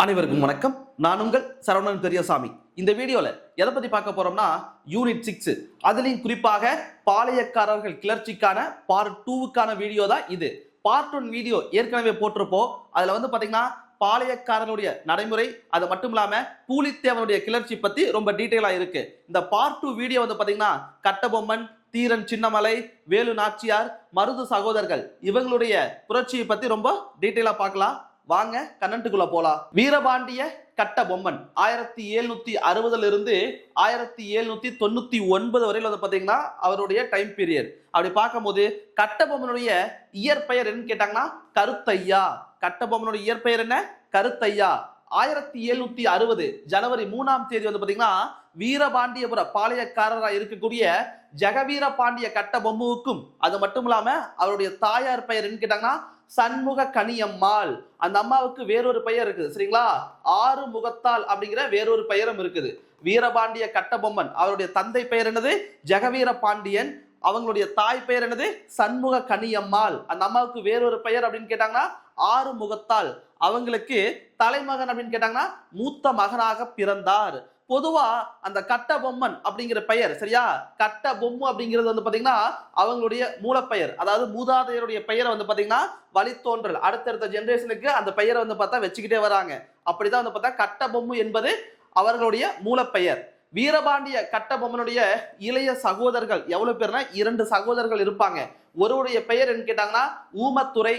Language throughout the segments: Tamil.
அனைவருக்கும் வணக்கம். நான் உங்கள் சரவணன் பெரியசாமி. இந்த வீடியோல எதை பத்தி பார்க்க போறோம்னா யூனிட் 6, அதுலயும் குறிப்பாக பாளையக்காரர்கள் கிளர்ச்சிக்கான பார்ட் 2க்கான வீடியோ தான் இது. பார்ட் 1 வீடியோ ஏற்கனவே போட்டிருப்போம். அதுல பாத்தீங்கன்னா பாளையக்காரனுடைய நடைமுறை, அது மட்டும் இல்லாம பூலித்தேவனுடைய கிளர்ச்சி பத்தி ரொம்ப டீட்டெயிலா இருக்கு. இந்த பார்ட் 2 வீடியோ பாத்தீங்கன்னா கட்டபொம்மன், தீரன் சின்னமலை, வேலு நாச்சியார், மருது சகோதரர்கள் இவங்களுடைய புரட்சியை பத்தி ரொம்ப டீட்டெயிலா பார்க்கலாம். வாங்க கண்ணன்ட்டுக்குள்ள போலாம். வீரபாண்டிய கட்டபொம்மன் 1760 இருந்து 1799 வரையில் பாத்தீங்கன்னா அவருடைய டைம் பீரியட். அப்படி பார்க்கும்போது கட்டபொம்மனுடைய இயற்பெயர் என்னன்னு கேட்டாங்கன்னா கருத்தையா. கட்டபொம்மனுடைய இயற்பெயர் என்ன? கருத்தையா. 1760 ஜனவரி 3ஆம் தேதி பாத்தீங்கன்னா வீரபாண்டியபுர பாளையக்காரராக இருக்கக்கூடிய ஜெகவீர பாண்டிய கட்டபொம்முவுக்கும், அது மட்டும் இல்லாம அவருடைய தாயார் பெயர் என்ன கேட்டாங்கன்னா சண்முக கனியம்மாள். அந்த அம்மாவுக்கு வேறொரு பெயர் இருக்குது, சரிங்களா? ஆறு முகத்தாள் அப்படிங்கிற வேறொரு பெயரும் இருக்குது. வீரபாண்டிய கட்டபொம்மன் அவருடைய தந்தை பெயர் என்னது? ஜெகவீர பாண்டியன். அவங்களுடைய தாய் பெயர் என்னது? சண்முக கனியம்மாள். அந்த அம்மாவுக்கு வேறொரு பெயர் அப்படின்னு கேட்டாங்கன்னா ஆறு முகத்தாள். அவங்களுக்கு தலைமகன் அப்படின்னு கேட்டாங்கன்னா மூத்த மகனாக பிறந்தார். பொதுவா அந்த கட்டபொம்மன் அப்படிங்கிற பெயர், சரியா? கட்டபொம்மு அப்படிங்கிறது பாத்தீங்கன்னா அவங்களுடைய மூலப்பெயர், அதாவது மூதாதையருடைய பெயரை பாத்தீங்கன்னா வழித்தோன்றல் அடுத்தடுத்த ஜெனரேஷனுக்கு அந்த பெயரை பார்த்தா வச்சுக்கிட்டே வராங்க. அப்படிதான் பார்த்தா கட்டபொம்மு என்பது அவர்களுடைய மூலப்பெயர். வீரபாண்டிய கட்டபொம்மனுடைய இளைய சகோதரர்கள் எவ்வளவு பேர்னா 2 சகோதரர்கள் இருப்பாங்க. ஒருவருடைய பெயர் என்ன கேட்டாங்கன்னா ஊமத்துறை.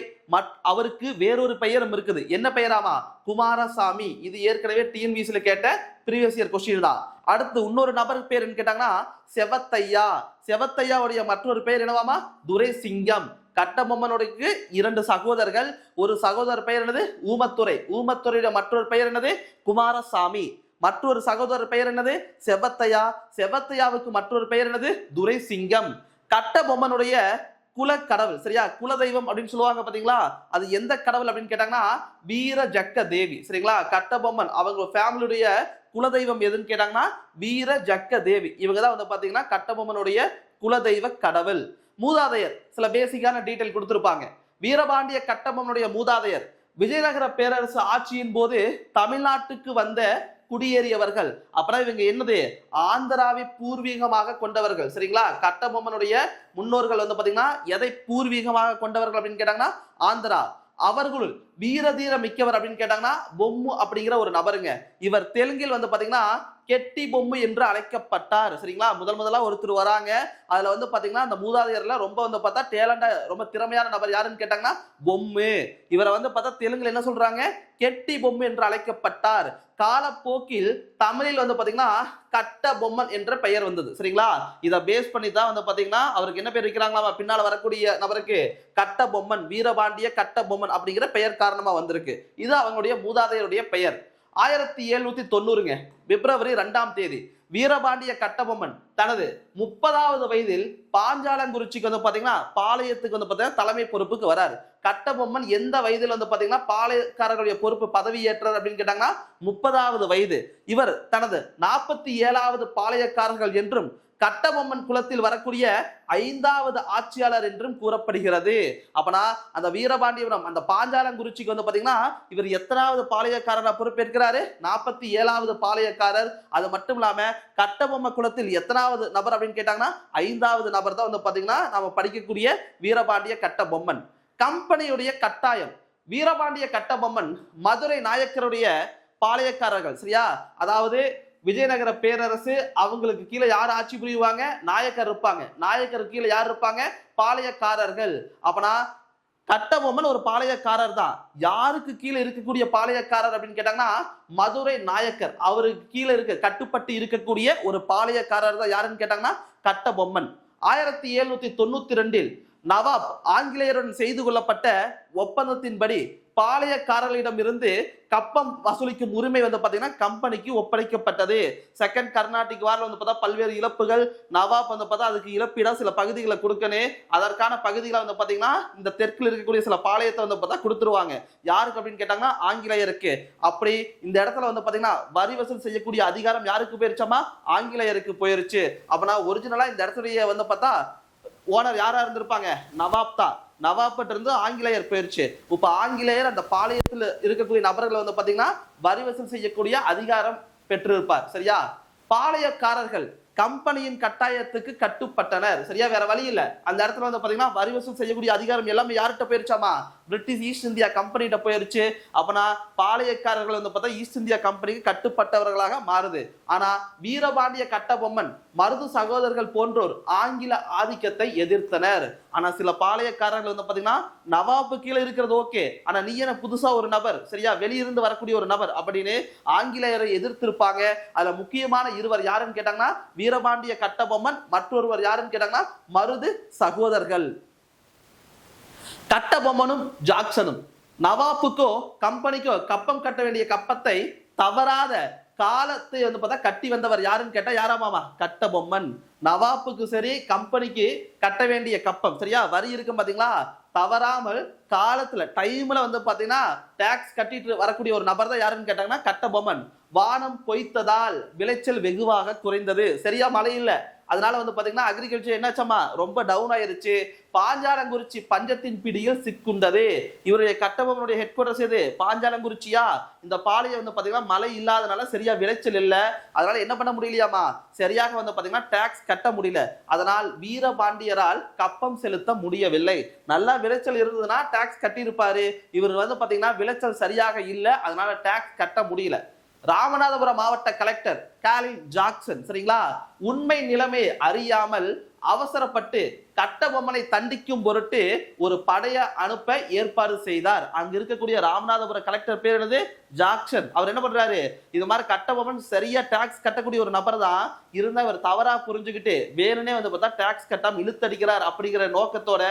அவருக்கு வேறொரு பெயரும் இருக்குது. என்ன பெயராமா? குமாரசாமி. இது ஏற்கனவே டிஎன்பிசில கேட்ட ப்ரீவியஸ் இயர் கொஸ்டின் தான். அடுத்து இன்னொரு நபருக்கு பேர் என்ன கேட்டாங்கன்னா செவத்தையா. செவத்தையாவுடைய மற்றொரு பெயர் என்னவாமா? துரை சிங்கம். கட்டபொம்மனுடைய 2 சகோதரர்கள். ஒரு சகோதரர் பெயர் என்னது? ஊமத்துறை. ஊமத்துறையுடைய மற்றொரு பெயர் என்னது? குமாரசாமி. மற்றொரு சகோதரர் பெயர் என்னது? செவத்தையா. செவத்தையாவுக்கு மற்றொரு பெயர் என்னது? துரை சிங்கம். கட்டபொம்மனுடைய குல கடவுள், சரியா? குலதெய்வம் அப்படின்னு சொல்லுவாங்க பாத்தீங்களா? அது எந்த கடவுள் அப்படின்னு கேட்டாங்கன்னா வீர ஜக்க தேவி, சரிங்களா? கட்டபொம்மன் அவங்க ஃபேமிலியுடைய குலதெய்வம் எதுன்னு கேட்டாங்கன்னா வீர ஜக்க தேவி. இவங்க தான் பாத்தீங்கன்னா கட்டபொம்மனுடைய குலதெய்வ கடவுள். மூதாதையர் சில பேசிக்கான டீடைல் கொடுத்திருப்பாங்க. வீரபாண்டிய கட்டபொம்மனுடைய மூதாதையர் விஜயநகர பேரரசு ஆட்சியின் போது தமிழ்நாட்டுக்கு வந்த குடியேறியவர்கள். அப்புறம் இவங்க என்னது? ஆந்திராவை பூர்வீகமாக கொண்டவர்கள், சரிங்களா? கட்டபொம்மனுடைய முன்னோர்கள் பாத்தீங்கன்னா எதை பூர்வீகமாக கொண்டவர்கள் அப்படின்னு கேட்டாங்கன்னா ஆந்திரா. அவர்களுள் வீரதீர மிக்கவர் அப்படின்னு கேட்டாங்கன்னா பொம்மு அப்படிங்கிற ஒரு நபருங்க. இவர் தெலுங்கில் பாத்தீங்கன்னா கெட்டி பொம்மு என்று அழைக்கப்பட்டார், சரிங்களா? முதலா ஒருத்தர் வராங்க. அதுல பாத்தீங்கன்னா அந்த மூதாதையர்ல ரொம்ப பார்த்தா டேலண்டா ரொம்ப திறமையான நபர் யாருன்னு கேட்டாங்கன்னா பொம்மு. இவரை பார்த்தா தெலுங்குல என்ன சொல்றாங்க? கெட்டி பொம்மு என்று அழைக்கப்பட்டார். காலப்போக்கில் தமிழில் பாத்தீங்கன்னா கட்டபொம்மன் என்ற பெயர் வந்தது, சரிங்களா? இதை பேஸ் பண்ணி தான் பாத்தீங்கன்னா அவருக்கு என்ன பேர் வைக்கிறாங்களா? பின்னால வரக்கூடிய நபருக்கு கட்டபொம்மன், வீரபாண்டிய கட்டபொம்மன் அப்படிங்கிற பெயர் காரணமா வந்திருக்கு. இது அவங்களுடைய மூதாதையருடைய பெயர். 1790ங்க பிப்ரவரி 2ஆம் தேதி வீரபாண்டிய கட்டபொம்மன் தனது 30வது வயதில் பாஞ்சாலங்குறிச்சிக்கு பாத்தீங்கன்னா பாளையத்துக்கு பாத்தீங்கன்னா தலைமை பொறுப்புக்கு வராரு. கட்டபொம்மன் எந்த வயதில் பாத்தீங்கன்னா பாளையக்காரர்களுடைய பொறுப்பு பதவி ஏற்றார் அப்படின்னு கேட்டாங்கன்னா 30வது வயது. இவர் தனது 47வது பாளையக்காரர்கள் என்றும் கட்டபொம்மன் குலத்தில் வரக்கூடிய 5வது ஆட்சியாளர் என்றும் கூறப்படுகிறது. அப்பனா அந்த வீரபாண்டியபுரம் அந்த பாஞ்சாலங்குறிச்சிக்கு பாத்தீங்கன்னா இவர் எத்தனாவது பாளையக்காரரா பொறுப்பேற்கிறாரு? 47வது பாளையக்காரர். அது மட்டும் இல்லாம கட்டபொம்ம குலத்தில் எத்தனாவது நபர் அப்படின்னு கேட்டாங்கன்னா 5வது நபர் தான் பாத்தீங்கன்னா நாம படிக்கக்கூடிய வீரபாண்டிய கட்டபொம்மன். கம்பெனியுடைய கட்டாயம். வீரபாண்டிய கட்டபொம்மன் மதுரை நாயக்கருடைய பாளையக்காரர்கள், சரியா? அதாவது விஜயநகர பேரரசு அவங்களுக்கு கீழே யார் ஆட்சி புரியுவாங்க? நாயக்கர் இருப்பாங்க. நாயக்கர் கீழே யார் இருப்பாங்க? பாளையக்காரர்கள். அப்பனா கட்டபொம்மன் ஒரு பாளையக்காரர் தான். யாருக்கு கீழே இருக்கக்கூடிய பாளையக்காரர் அப்படின்னு கேட்டாங்கன்னா மதுரை நாயக்கர். அவருக்கு கீழே கட்டுப்பட்டு இருக்கக்கூடிய ஒரு பாளையக்காரர் தான் யாருன்னு கேட்டாங்கன்னா கட்டபொம்மன். 1792 நவாப் ஆங்கிலேயருடன் செய்து கொள்ளப்பட்ட ஒப்பந்தத்தின்படி பாளையக்காரர்களிடம் இருந்து கப்பம் வசூலிக்கும் உரிமை பாத்தீங்கன்னா கம்பெனிக்கு ஒப்படைக்கப்பட்டது. செகண்ட் கர்நாடிக் வார்ல பார்த்தா பல்வேறு இழப்புகள். நவாப் பார்த்தா அதுக்கு இழப்பீடா சில பகுதிகளை கொடுக்கணும். அதற்கான பகுதிகளை பாத்தீங்கன்னா இந்த தெற்கில் இருக்கக்கூடிய சில பாளையத்தை பார்த்தா கொடுத்துருவாங்க. யாருக்கு அப்படின்னு கேட்டாங்கன்னா ஆங்கிலேயருக்கு. அப்படி இந்த இடத்துல பாத்தீங்கன்னா வரி வசூல் செய்யக்கூடிய அதிகாரம் யாருக்கு போயிருச்சாமா? ஆங்கிலேயருக்கு போயிருச்சு. அப்பனா ஒரிஜினலா இந்த இடத்துடைய பார்த்தா ஓனர் யாரா இருந்திருப்பாங்க? நவாப் தான். நவாப்கிட்ட இருந்து ஆங்கிலேயர் போயிருச்சு. இப்ப ஆங்கிலேயர் அந்த பாளையத்தில் இருக்கக்கூடிய நபர்களை வந்து பாத்தீங்கன்னா வரி வசூல் செய்யக்கூடிய அதிகாரம் பெற்றிருப்பார். சரியா? பாளையக்காரர்கள் கம்பெனியின் கட்டாயத்துக்கு கட்டுப்பட்டனர். சரியா? வேற வழி இல்ல. அந்த இடத்துல வந்து பாத்தீங்கன்னா வரி வசூல் செய்யக்கூடிய அதிகாரம் எல்லாமே யார்கிட்ட போயிருச்சாமா? பிரிட்டிஷ் ஈஸ்ட் இந்தியா கம்பெனிட்ட போயிருச்சு. அப்பனா பாளையக்காரர்கள் வந்து பார்த்தா ஈஸ்ட் இந்தியா கம்பெனிக்கு கட்டுப்பட்டவர்களாக மாறுது. ஆனா வீரபாண்டிய கட்டபொம்மன், மருது சகோதரர்கள் போன்றோர் ஆங்கில ஆதிக்கத்தை எதிர்த்தனர். ஆனா சில பாளையக்காரர்கள் வந்து பாத்தீங்கன்னா நவாபு கீழே இருக்கிறது ஓகே, ஆனா நீ என்ன புதுசா ஒரு நபர், சரியா, வெளியிருந்து வரக்கூடிய ஒரு நபர் அப்படின்னு ஆங்கிலேயரை எதிர்த்திருப்பாங்க. அதுல முக்கியமான இருவர் யாருன்னு கேட்டாங்கன்னா வீரபாண்டிய கட்டபொம்மன், மற்றொருவர் யாருன்னு கேட்டாங்கன்னா மருது சகோதரர்கள். கட்டபொம்மனும் ஜாக்சனும் நவாப்புக்கோ கம்பெனிக்கோ கப்பம் கட்ட வேண்டிய கப்பத்தை தவறாத காலத்தை வந்து பார்த்தா கட்டி வந்தவர் யாருன்னு கேட்டா யாராமாமா? கட்டபொம்மன். நவாப்புக்கு சரி கம்பெனிக்கு கட்ட வேண்டிய கப்பம், சரியா, வரி இருக்கும் பாத்தீங்களா, தவறாமல் காலத்துல டைம்ல வந்து பாத்தீங்கன்னா டாக்ஸ் கட்டிட்டு வரக்கூடிய ஒரு நபர் தான் யாருன்னு கேட்டாங்கன்னா கட்டபொம்மன். வானம் பொய்த்ததால் விளைச்சல் வெகுவாக குறைந்தது. சரியா? மழை இல்ல. அதனால வந்து பாத்தீங்கன்னா அக்ரிகல்ச்சர் என்னாச்சமா ரொம்ப டவுன் ஆயிருச்சு. பாஞ்சாலங்குறிச்சி பஞ்சத்தின் பிடியில் சிக்குண்டது. இவருடைய கட்டபொம்மனுடைய ஹெட் குவார்டர்ஸ் எது? பாஞ்சாலங்குறிச்சியா? இந்த பாளையம் வந்து பாத்தீங்கன்னா மழை இல்லாதனால சரியா விளைச்சல் இல்ல. அதனால என்ன பண்ண முடியலையாமா? சரியாக வந்து பாத்தீங்கன்னா டாக்ஸ் கட்ட முடியல. அதனால் வீரபாண்டியரால் கப்பம் செலுத்த முடியவில்லை. நல்லா விளைச்சல் இருந்ததுன்னா டாக்ஸ் கட்டி இருப்பாரு. இவர் வந்து பாத்தீங்கன்னா விளைச்சல் சரியாக இல்ல, அதனால டாக்ஸ் கட்ட முடியல. ராமநாதபுரம் மாவட்ட கலெக்டர் காலின் ஜாக்சன், சரிங்களா, உண்மை நிலைமை அறியாமல் அவசரப்பட்டு கட்டபொம்மனை தண்டிக்கும் பொருட்டு ஒரு படைய அனுப்ப ஏற்பாடு செய்தார். அங்க இருக்கக்கூடிய ராமநாதபுரம் கலெக்டர் பேர் என்னது? ஜாக்சன். அவர் என்ன பண்றாரு? இது மாதிரி கட்டபொம்மன் சரியா டாக்ஸ் கட்டக்கூடிய ஒரு நபர் தான் இருந்தா இவர் தவறா புரிஞ்சுக்கிட்டு வேணுனே வந்து பார்த்தா டாக்ஸ் கட்டாம இழுத்தடிக்கிறார் அப்படிங்கிற நோக்கத்தோட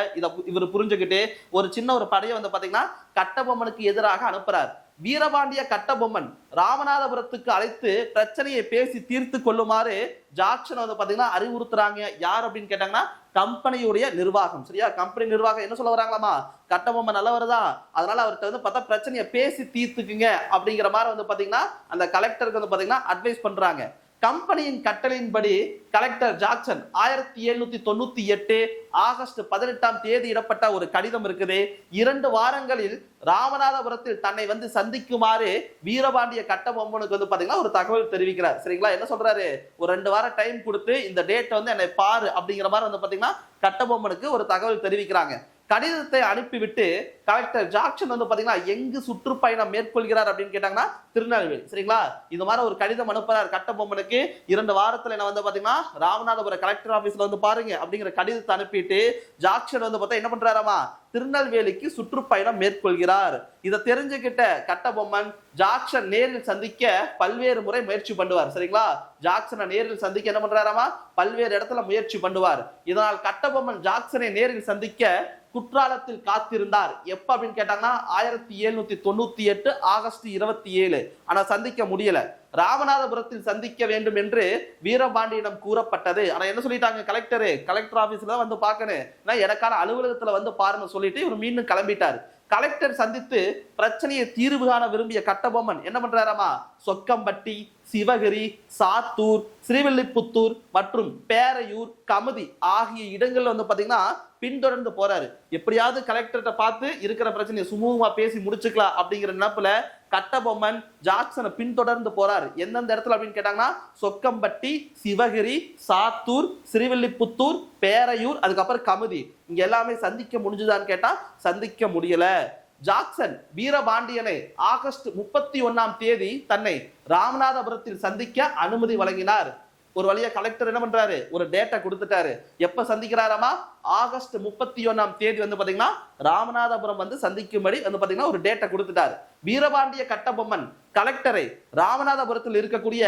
இவர் புரிஞ்சுக்கிட்டு ஒரு சின்ன ஒரு படையை வந்து பாத்தீங்கன்னா கட்டபொம்மனுக்கு எதிராக அனுப்புறார். வீரபாண்டிய கட்டபொம்மன் ராமநாதபுரத்துக்கு அழைத்து பிரச்சனையை பேசி தீர்த்து கொள்ளுமாறு ஜாக்சன் வந்து பாத்தீங்கன்னா அறிவுறுத்துறாங்க. யார் அப்படின்னு கேட்டாங்கன்னா கம்பெனியுடைய நிர்வாகம். சரியா? கம்பெனி நிர்வாகம் என்ன சொல்ல வராங்களாமா? கட்டபொம்மன் நல்லவர் தான், அதனால அவர்கிட்ட வந்து பார்த்தா பிரச்சனையை பேசி தீர்த்துக்குங்க அப்படிங்கிற மாதிரி வந்து பாத்தீங்கன்னா அந்த கலெக்டருக்கு வந்து பாத்தீங்கன்னா அட்வைஸ் பண்றாங்க. கம்பெனியின் கட்டளையின்படி கலெக்டர் ஜாக்சன் 1798 ஆகஸ்ட் 18 இடப்பட்ட ஒரு கடிதம் இருக்குது. 2 வாரங்களில் ராமநாதபுரத்தில் தன்னை வந்து சந்திக்குமாறு வீரபாண்டிய கட்டபொம்மனுக்கு வந்து பாத்தீங்கன்னா ஒரு தகவல் தெரிவிக்கிறார். சரிங்களா? என்ன சொல்றாரு? ஒரு 2 வாரம் டைம் கொடுத்து இந்த டேட் வந்து என்னை பாரு அப்படிங்கிற மாதிரி வந்து பாத்தீங்கன்னா கட்டபொம்மனுக்கு ஒரு தகவல் தெரிவிக்கிறாங்க. கடிதத்தை அனுப்பிவிட்டு கலெக்டர் ஜாக்சன் வந்து பாத்தீங்கன்னா எங்கு சுற்றுப்பயணம் மேற்கொள்கிறார் அப்படின்னு கேட்டாங்கன்னா திருநெல்வேலி. சரிங்களா? இது மாதிரி ஒரு கடிதம் அனுப்புறார் கட்டபொம்மனுக்கு. 2 வாரத்துல என்ன வந்து பாத்தீங்கன்னா ராமநாதபுரம் கலெக்டர் ஆபீஸ்ல வந்து பாருங்க அப்படிங்கிற கடிதத்தை அனுப்பிட்டு ஜாக்சன் வந்து பார்த்தா என்ன பண்றாராமா? திருநெல்வேலிக்கு சுற்றுப்பயணம் மேற்கொள்கிறார். இதை தெரிஞ்சுக்கிட்ட கட்டபொம்மன் ஜாக்சன் நேரில் சந்திக்க பல்வேறு முறை முயற்சி பண்ணுவார். சரிங்களா? ஜாக்சனை நேரில் சந்திக்க என்ன பண்றாராமா? பல்வேறு இடத்துல முயற்சி பண்ணுவார். இதனால் கட்டபொம்மன் ஜாக்சனை நேரில் சந்திக்க குற்றாலத்தில் காத்திருந்தார். எப்ப அப்படின்னு கேட்டாங்கன்னா 1798 ஆகஸ்ட் 27. ஆனா சந்திக்க முடியல. ராமநாதபுரத்தில் சந்திக்க வேண்டும் என்று வீரபாண்டியிடம் கூறப்பட்டது. ஆனா என்ன சொல்லிட்டாங்க? கலெக்டர் ஆபீஸ்ல வந்து பார்க்கணும், எனக்கான அலுவலகத்துல வந்து பாருன்னு சொல்லிட்டு இவர் மீண்டும் கிளம்பிட்டார். கலெக்டர் சந்தித்து பிரச்சனையை தீர்வு காண விரும்பிய கட்டபொம்மன் என்ன பண்றாராமா? சொக்கம்பட்டி, சிவகிரி, சாத்தூர், ஸ்ரீவில்லிபுத்தூர் மற்றும் பேரையூர், கமுதி ஆகிய இடங்கள்ல வந்து பாத்தீங்கன்னா பின்தொடர்ந்து போறாரு. எப்படியாவது கலெக்டர்கிட்ட பார்த்து இருக்கிற பிரச்சனையை சுமூகமா பேசி முடிச்சுக்கலாம் அப்படிங்கிற நினைப்புல கட்டபொம்மன் ஜாக்சனை பின்தொடர்ந்து போறாரு. எந்தெந்த இடத்துல அப்படின்னு கேட்டாங்கன்னா சொக்கம்பட்டி, சிவகிரி, சாத்தூர், ஸ்ரீவில்லிபுத்தூர், பேரையூர், அதுக்கப்புறம் கமுதி. இங்க எல்லாமே சந்திக்க முடிஞ்சுதான்னு கேட்டா சந்திக்க முடியல. ஜாக்சன் வீரபாண்டியனை ஆகஸ்ட் 31 தன்னை ராமநாதபுரத்தில் சந்திக்க அனுமதி வழங்கினார். ஒரு வழியா கலெக்டர் என்ன பண்றாரு? ஒரு டேட்டா கொடுத்துட்டாரு. எப்ப சந்திக்கிறாராமா? ஆகஸ்ட் 31 வந்து பாத்தீங்கன்னா ராமநாதபுரம் வந்து சந்திக்கும்படி வந்து பாத்தீங்கன்னா ஒரு டேட்டா கொடுத்துட்டாரு. வீரபாண்டிய கட்டபொம்மன் கலெக்டரை ராமநாதபுரத்தில் இருக்கக்கூடிய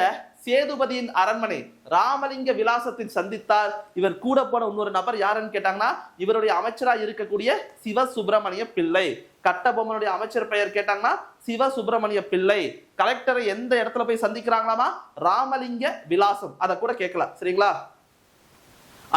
சேதுபதியின் அரண்மனை ராமலிங்க விலாசத்தில் சந்தித்தார். இவர் கூட போன இன்னொரு நபர் யாருன்னு கேட்டாங்கன்னா இவருடைய அமைச்சராக இருக்கக்கூடிய சிவசுப்பிரமணிய பிள்ளை. கட்டபொம்மனுடைய அமைச்சர் பெயர் கேட்டாங்கன்னா சிவசுப்பிரமணிய பிள்ளை. கலெக்டரை எந்த இடத்துல போய் சந்திக்கிறாங்களாமா? ராமலிங்க விலாசம். அதை கூட கேட்கலாம். சரிங்களா?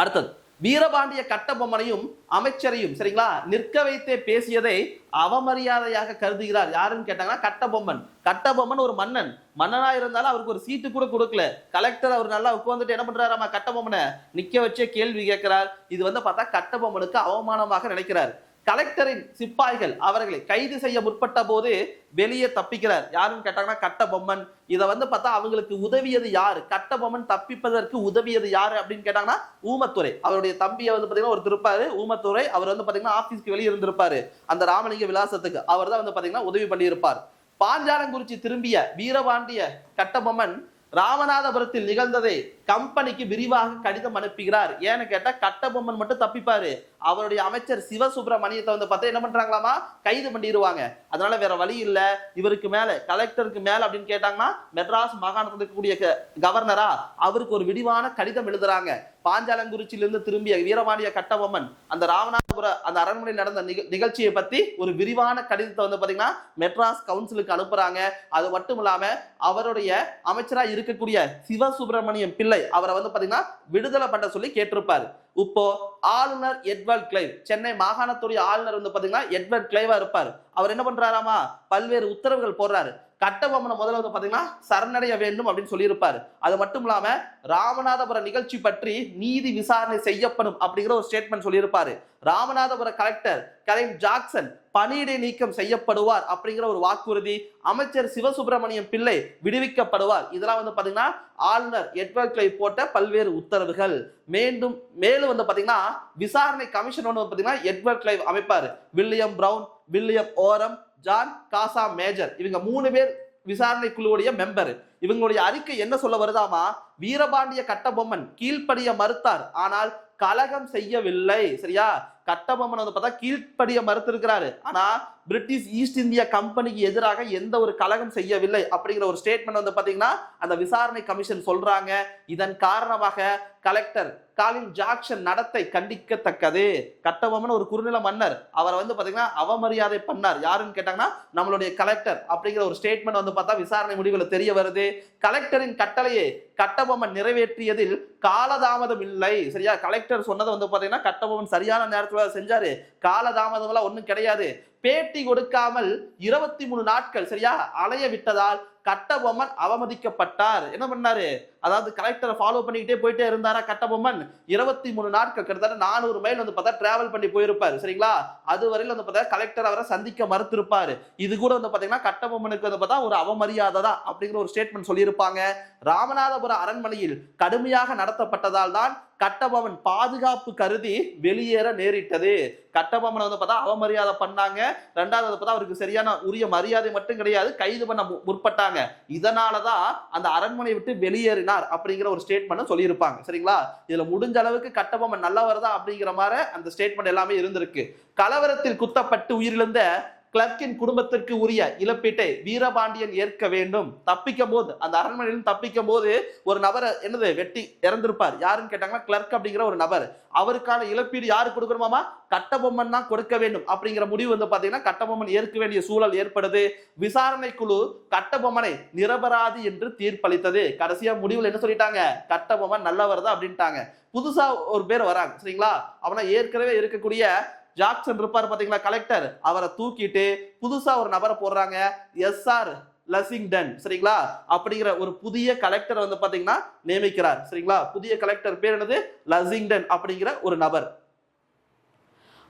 அடுத்தது வீரபாண்டிய கட்டபொம்மனையும் அமைச்சரையும் சரிங்களா நிற்க வைத்தே பேசியதை அவமரியாதையாக கருதுகிறார். யாருன்னு கேட்டாங்கன்னா கட்டபொம்மன். கட்டபொம்மன் ஒரு மன்னனா இருந்தாலும் அவருக்கு ஒரு சீட்டு கூட கொடுக்கல. கலெக்டர் அவர் நல்லா உட்கார்ந்துட்டு என்ன பண்றாராமா? கட்டபொம்மனை நிக்க வச்சே கேள்வி கேட்கிறார். இது வந்து பார்த்தா கட்டபொம்மனுக்கு அவமானமாக நினைக்கிறார். கலெக்டரின் சிப்பாய்கள் அவர்களை கைது செய்ய முற்பட்ட போது வெளியே தப்பிக்கிறார். யாருன்னு கேட்டாங்கன்னா கட்டபொம்மன். இதை பார்த்தா அவங்களுக்கு உதவியது யாரு, கட்டபொம்மன் தப்பிப்பதற்கு உதவியது யாரு அப்படின்னு கேட்டாங்கன்னா ஊமத்துரை. அவருடைய தம்பியை பாத்தீங்கன்னா ஒருத்தர் இருப்பாரு ஊமத்துரை. அவர் பாத்தீங்கன்னா ஆபீஸ்க்கு வெளியே இருந்திருப்பாரு அந்த ராமலிங்க விலாசத்துக்கு. அவர் தான் பாத்தீங்கன்னா உதவி பண்ணி இருப்பார். பாஞ்சாலங்குறிச்சி திரும்பிய வீரபாண்டிய கட்டபொம்மன் ராமநாதபுரத்தில் நிகழ்ந்ததை கம்பெனிக்கு விரிவாக கடிதம் அனுப்புகிறார். ஏன்னு கேட்டா கட்டபொம்மன் மட்டும் தப்பிப்பாரு, அவருடைய அமைச்சர் சிவசுப்பிரமணியத்தை பார்த்தா என்ன பண்றாங்களாமா, கைது பண்ணிடுவாங்க. அதனால வேற வழி இல்ல, இவருக்கு மேல கலெக்டருக்கு மேல அப்படின்னு கேட்டாங்கன்னா மெட்ராஸ் மாகாணத்தில் இருக்கக்கூடிய கவர்னரா அவருக்கு ஒரு விரிவான கடிதம் எழுதுறாங்க. பாஞ்சாலங்குறிச்சியிலிருந்து திரும்பிய வீரபாண்டிய கட்டபொம்மன் அந்த ராமநாதபுர அந்த அரண்மனையில் நடந்த நிகழ்ச்சியை பத்தி ஒரு விரிவான கடிதத்தை பாத்தீங்கன்னா மெட்ராஸ் கவுன்சிலுக்கு அனுப்புறாங்க. அது மட்டும் இல்லாம அவருடைய அமைச்சரா இருக்கக்கூடிய சிவசுப்பிரமணியம் பிள்ளை அவரை பாத்தீங்கன்னா விடுதலை பண்ண சொல்லி கேட்டிருப்பாரு. இப்போ ஆளுநர் எட்வர்ட் கிளைவ், சென்னை மாகாணத்துடைய ஆளுநர் பாத்தீங்கன்னா எட்வர்ட் கிளைவா இருப்பார். அவர் என்ன பண்றாராமா, பல்வேறு உத்தரவுகள் போடுறாரு. கட்டபொம்மனை முதல்ல பாத்தீங்கன்னா சரணடைய வேண்டும் அப்படின்னு சொல்லியிருப்பாரு. அது மட்டும் இல்லாம ராமநாதபுர நிகழ்ச்சி பற்றி நீதி விசாரணை செய்யப்படும் அப்படிங்கிற ஒரு ஸ்டேட்மெண்ட் சொல்லியிருப்பாரு. ராமநாதபுர கலெக்டர் கலைன் ஜாக்சன் பணியிடை நீக்கம் செய்யப்படுவார் அப்படிங்கிற ஒரு வாக்குறுதி. அமைச்சர் சிவசுப்பிரமணியம் பிள்ளை விடுவிக்கப்படுவார். இதெல்லாம் பாத்தீங்கன்னா ஆளுநர் எட்வர்ட் கிளைவ் போட்ட பல்வேறு உத்தரவுகள். மேலும் பாத்தீங்கன்னா விசாரணை கமிஷன் பாத்தீங்கன்னா எட்வர்ட் கிளைவ் அமைப்பாரு. William Brown, William Orme, John காசா மேஜர், இவங்க 3 பேர் விசாரணை குழுவுடைய மெம்பர். இவங்களுடைய அறிக்கை என்ன சொல்ல வருதாமா, வீரபாண்டிய கட்டபொம்மன் கீழ்ப்படிய மறுத்தார், ஆனால் கலகம் செய்யவில்லை. சரியா, கட்டபொம்மன் பார்த்தா கீழ்ப்படிய மறுத்திருக்கிறாரு, ஆனா பிரிட்டிஷ் ஈஸ்ட் இந்தியா கம்பெனிக்கு எதிராக எந்த ஒரு கலகம் செய்யவில்லை அப்படிங்கிற ஒரு ஸ்டேட்மெண்ட் பாத்தீங்கன்னா அந்த விசாரணை கமிஷன் சொல்றாங்க. இதன் காரணமாக கலெக்டர் காலின் ஜாக்சன் நடத்தை கண்டிக்கத்தக்கது. கட்டபொம்மன் ஒரு குறுநில மன்னர், அவரை பாத்தீங்கன்னா அவமரியாதை பண்ணார். யாருன்னு கேட்டாங்கன்னா நம்மளுடைய கலெக்டர் அப்படிங்கிற ஒரு ஸ்டேட்மெண்ட் பார்த்தா விசாரணை முடிவில் தெரிய வருது. கலெக்டரின் கட்டளையை கட்டபொம்மன் நிறைவேற்றியதில் காலதாமதம் இல்லை. சரியா, கலெக்டர் சொன்னதை பாத்தீங்கன்னா கட்டபொம்மன் சரியான நேரத்துல செஞ்சாரு, காலதாமதம் எல்லாம் ஒண்ணும் கிடையாது. பேட்டி கொடுக்காமல் 23 நாட்கள் சரியா அலைய விட்டதால் கட்டபொம்மன் அவமதிக்கப்பட்டார். என்ன பண்ணாரு, அதாவது கலெக்டரை ஃபாலோ பண்ணிக்கிட்டே போயிட்டே இருந்தாரா கட்டபொம்மன். 23 நாட்கள் கிட்டத்தட்ட 400 மைல் பார்த்தா டிராவல் பண்ணி போயிருப்பாரு. சரிங்களா, அது வரையில் பார்த்தா கலெக்டர் அவரை சந்திக்க மறுத்திருப்பாரு. இது கூட பாத்தீங்கன்னா கட்டபொம்மனுக்கு பார்த்தா ஒரு அவமரியாதை தான் அப்படிங்கிற ஒரு ஸ்டேட்மெண்ட் சொல்லியிருப்பாங்க. ராமநாதபுர அரண்மனையில் கடுமையாக நடத்தப்பட்டதால் தான் கட்டபொம்மன் பாதுகாப்பு கருதி வெளியேற நேரிட்டது. கட்டபொம்மன் பார்த்தா அவமரியாதை பண்ணாங்க. ரெண்டாவது பார்த்தா அவருக்கு சரியான உரிய மரியாதை மட்டும் கிடையாது, கைது பண்ண முற்பட்டாங்க. இதனாலதான் அந்த அரண்மனை விட்டு வெளியேறினார் அப்படிங்கிற ஒரு ஸ்டேட்மெண்ட் சொல்லியிருப்பாங்க. சரிங்களா, இதுல முடிஞ்ச அளவுக்கு கட்டபொம்மன் நல்லவர் தான் அப்படிங்கிற மாதிரி அந்த ஸ்டேட்மெண்ட் எல்லாமே இருந்திருக்கு. கலவரத்தில் குத்தப்பட்டு உயிரிழந்த கிளர்க்கின் குடும்பத்திற்கு உரிய இழப்பீட்டை வீரபாண்டியன் ஏற்க வேண்டும். தப்பிக்கும் போது அந்த அரண்மனையிலும் தப்பிக்கும் போது ஒரு நபரை வெட்டி இறந்திருப்பார். யாருன்னு கேட்டாங்கன்னா கிளர்க் அப்படிங்கிற ஒரு நபர். அவருக்கான இழப்பீடு யாரு கொடுக்கணுமாமா, கட்டபொம்மன் தான் கொடுக்க வேண்டும் அப்படிங்கிற முடிவு பாத்தீங்கன்னா கட்டபொம்மன் ஏற்க வேண்டிய சூழல் ஏற்படுது. விசாரணை குழு கட்டபொம்மனை நிரபராதி என்று தீர்ப்பளித்தது. கடைசியா முடிவில் என்ன சொல்லிட்டாங்க, கட்டபொம்மன் நல்லவர் தான் அப்படின்ட்டாங்க. புதுசா ஒரு பேர் வராங்க. சரிங்களா, அவனா ஏற்கனவே இருக்கக்கூடிய ஜாக்சன் இருப்பார் பாத்தீங்களா கலெக்டர், அவரை தூக்கிட்டு புதுசா ஒரு நபரை போடுறாங்க, எஸ்ஆர் லசிங்டன். சரிங்களா, அப்படிங்கிற ஒரு புதிய கலெக்டர் பாத்தீங்கன்னா நியமிக்கிறார். சரிங்களா, புதிய கலெக்டர் பேர் என்னது, லசிங்டன் அப்படிங்கிற ஒரு நபர்.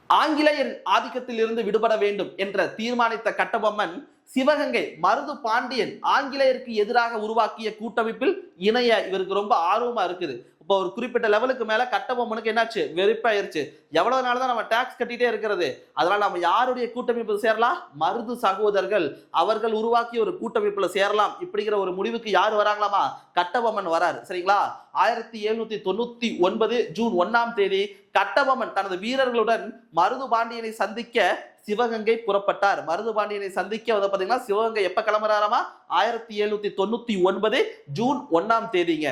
ஆங்கிலேயர் ஆதிக்கத்தில் இருந்து விடுபட வேண்டும் என்ற தீர்மானித்த கட்டபொம்மன் சிவகங்கை மருது பாண்டியன் ஆங்கிலேயருக்கு எதிராக உருவாக்கிய கூட்டமைப்பில் இணைய இவருக்கு ரொம்ப ஆர்வமா இருக்குது. இப்போ ஒரு குறிப்பிட்ட லெவலுக்கு மேல கட்டபொம்மனுக்கு என்னாச்சு, வெறுப்பாயிருச்சு. எவ்வளவு நாள் தான் நம்ம டாக்ஸ் கட்டிட்டே இருக்கிறது, அதனால நம்ம யாருடைய கூட்டமைப்பு சேரலாம், மருது சகோதரர்கள் அவர்கள் உருவாக்கிய ஒரு கூட்டமைப்புல சேரலாம். இப்படிங்கிற ஒரு முடிவுக்கு யார் வராங்களாமா, கட்டபொம்மன் வராரு. சரிங்களா, 1799 ஜூன் 1ஆம் தேதி கட்டபொம்மன் தனது வீரர்களுடன் மருது பாண்டியனை சந்திக்க சிவகங்கை புறப்பட்டார். மருது பாண்டியனை சந்திக்க பாத்தீங்கன்னா சிவகங்கை எப்ப கிளம்புறாராமா, 1799 ஜூன் 1ஆம் தேதிங்க.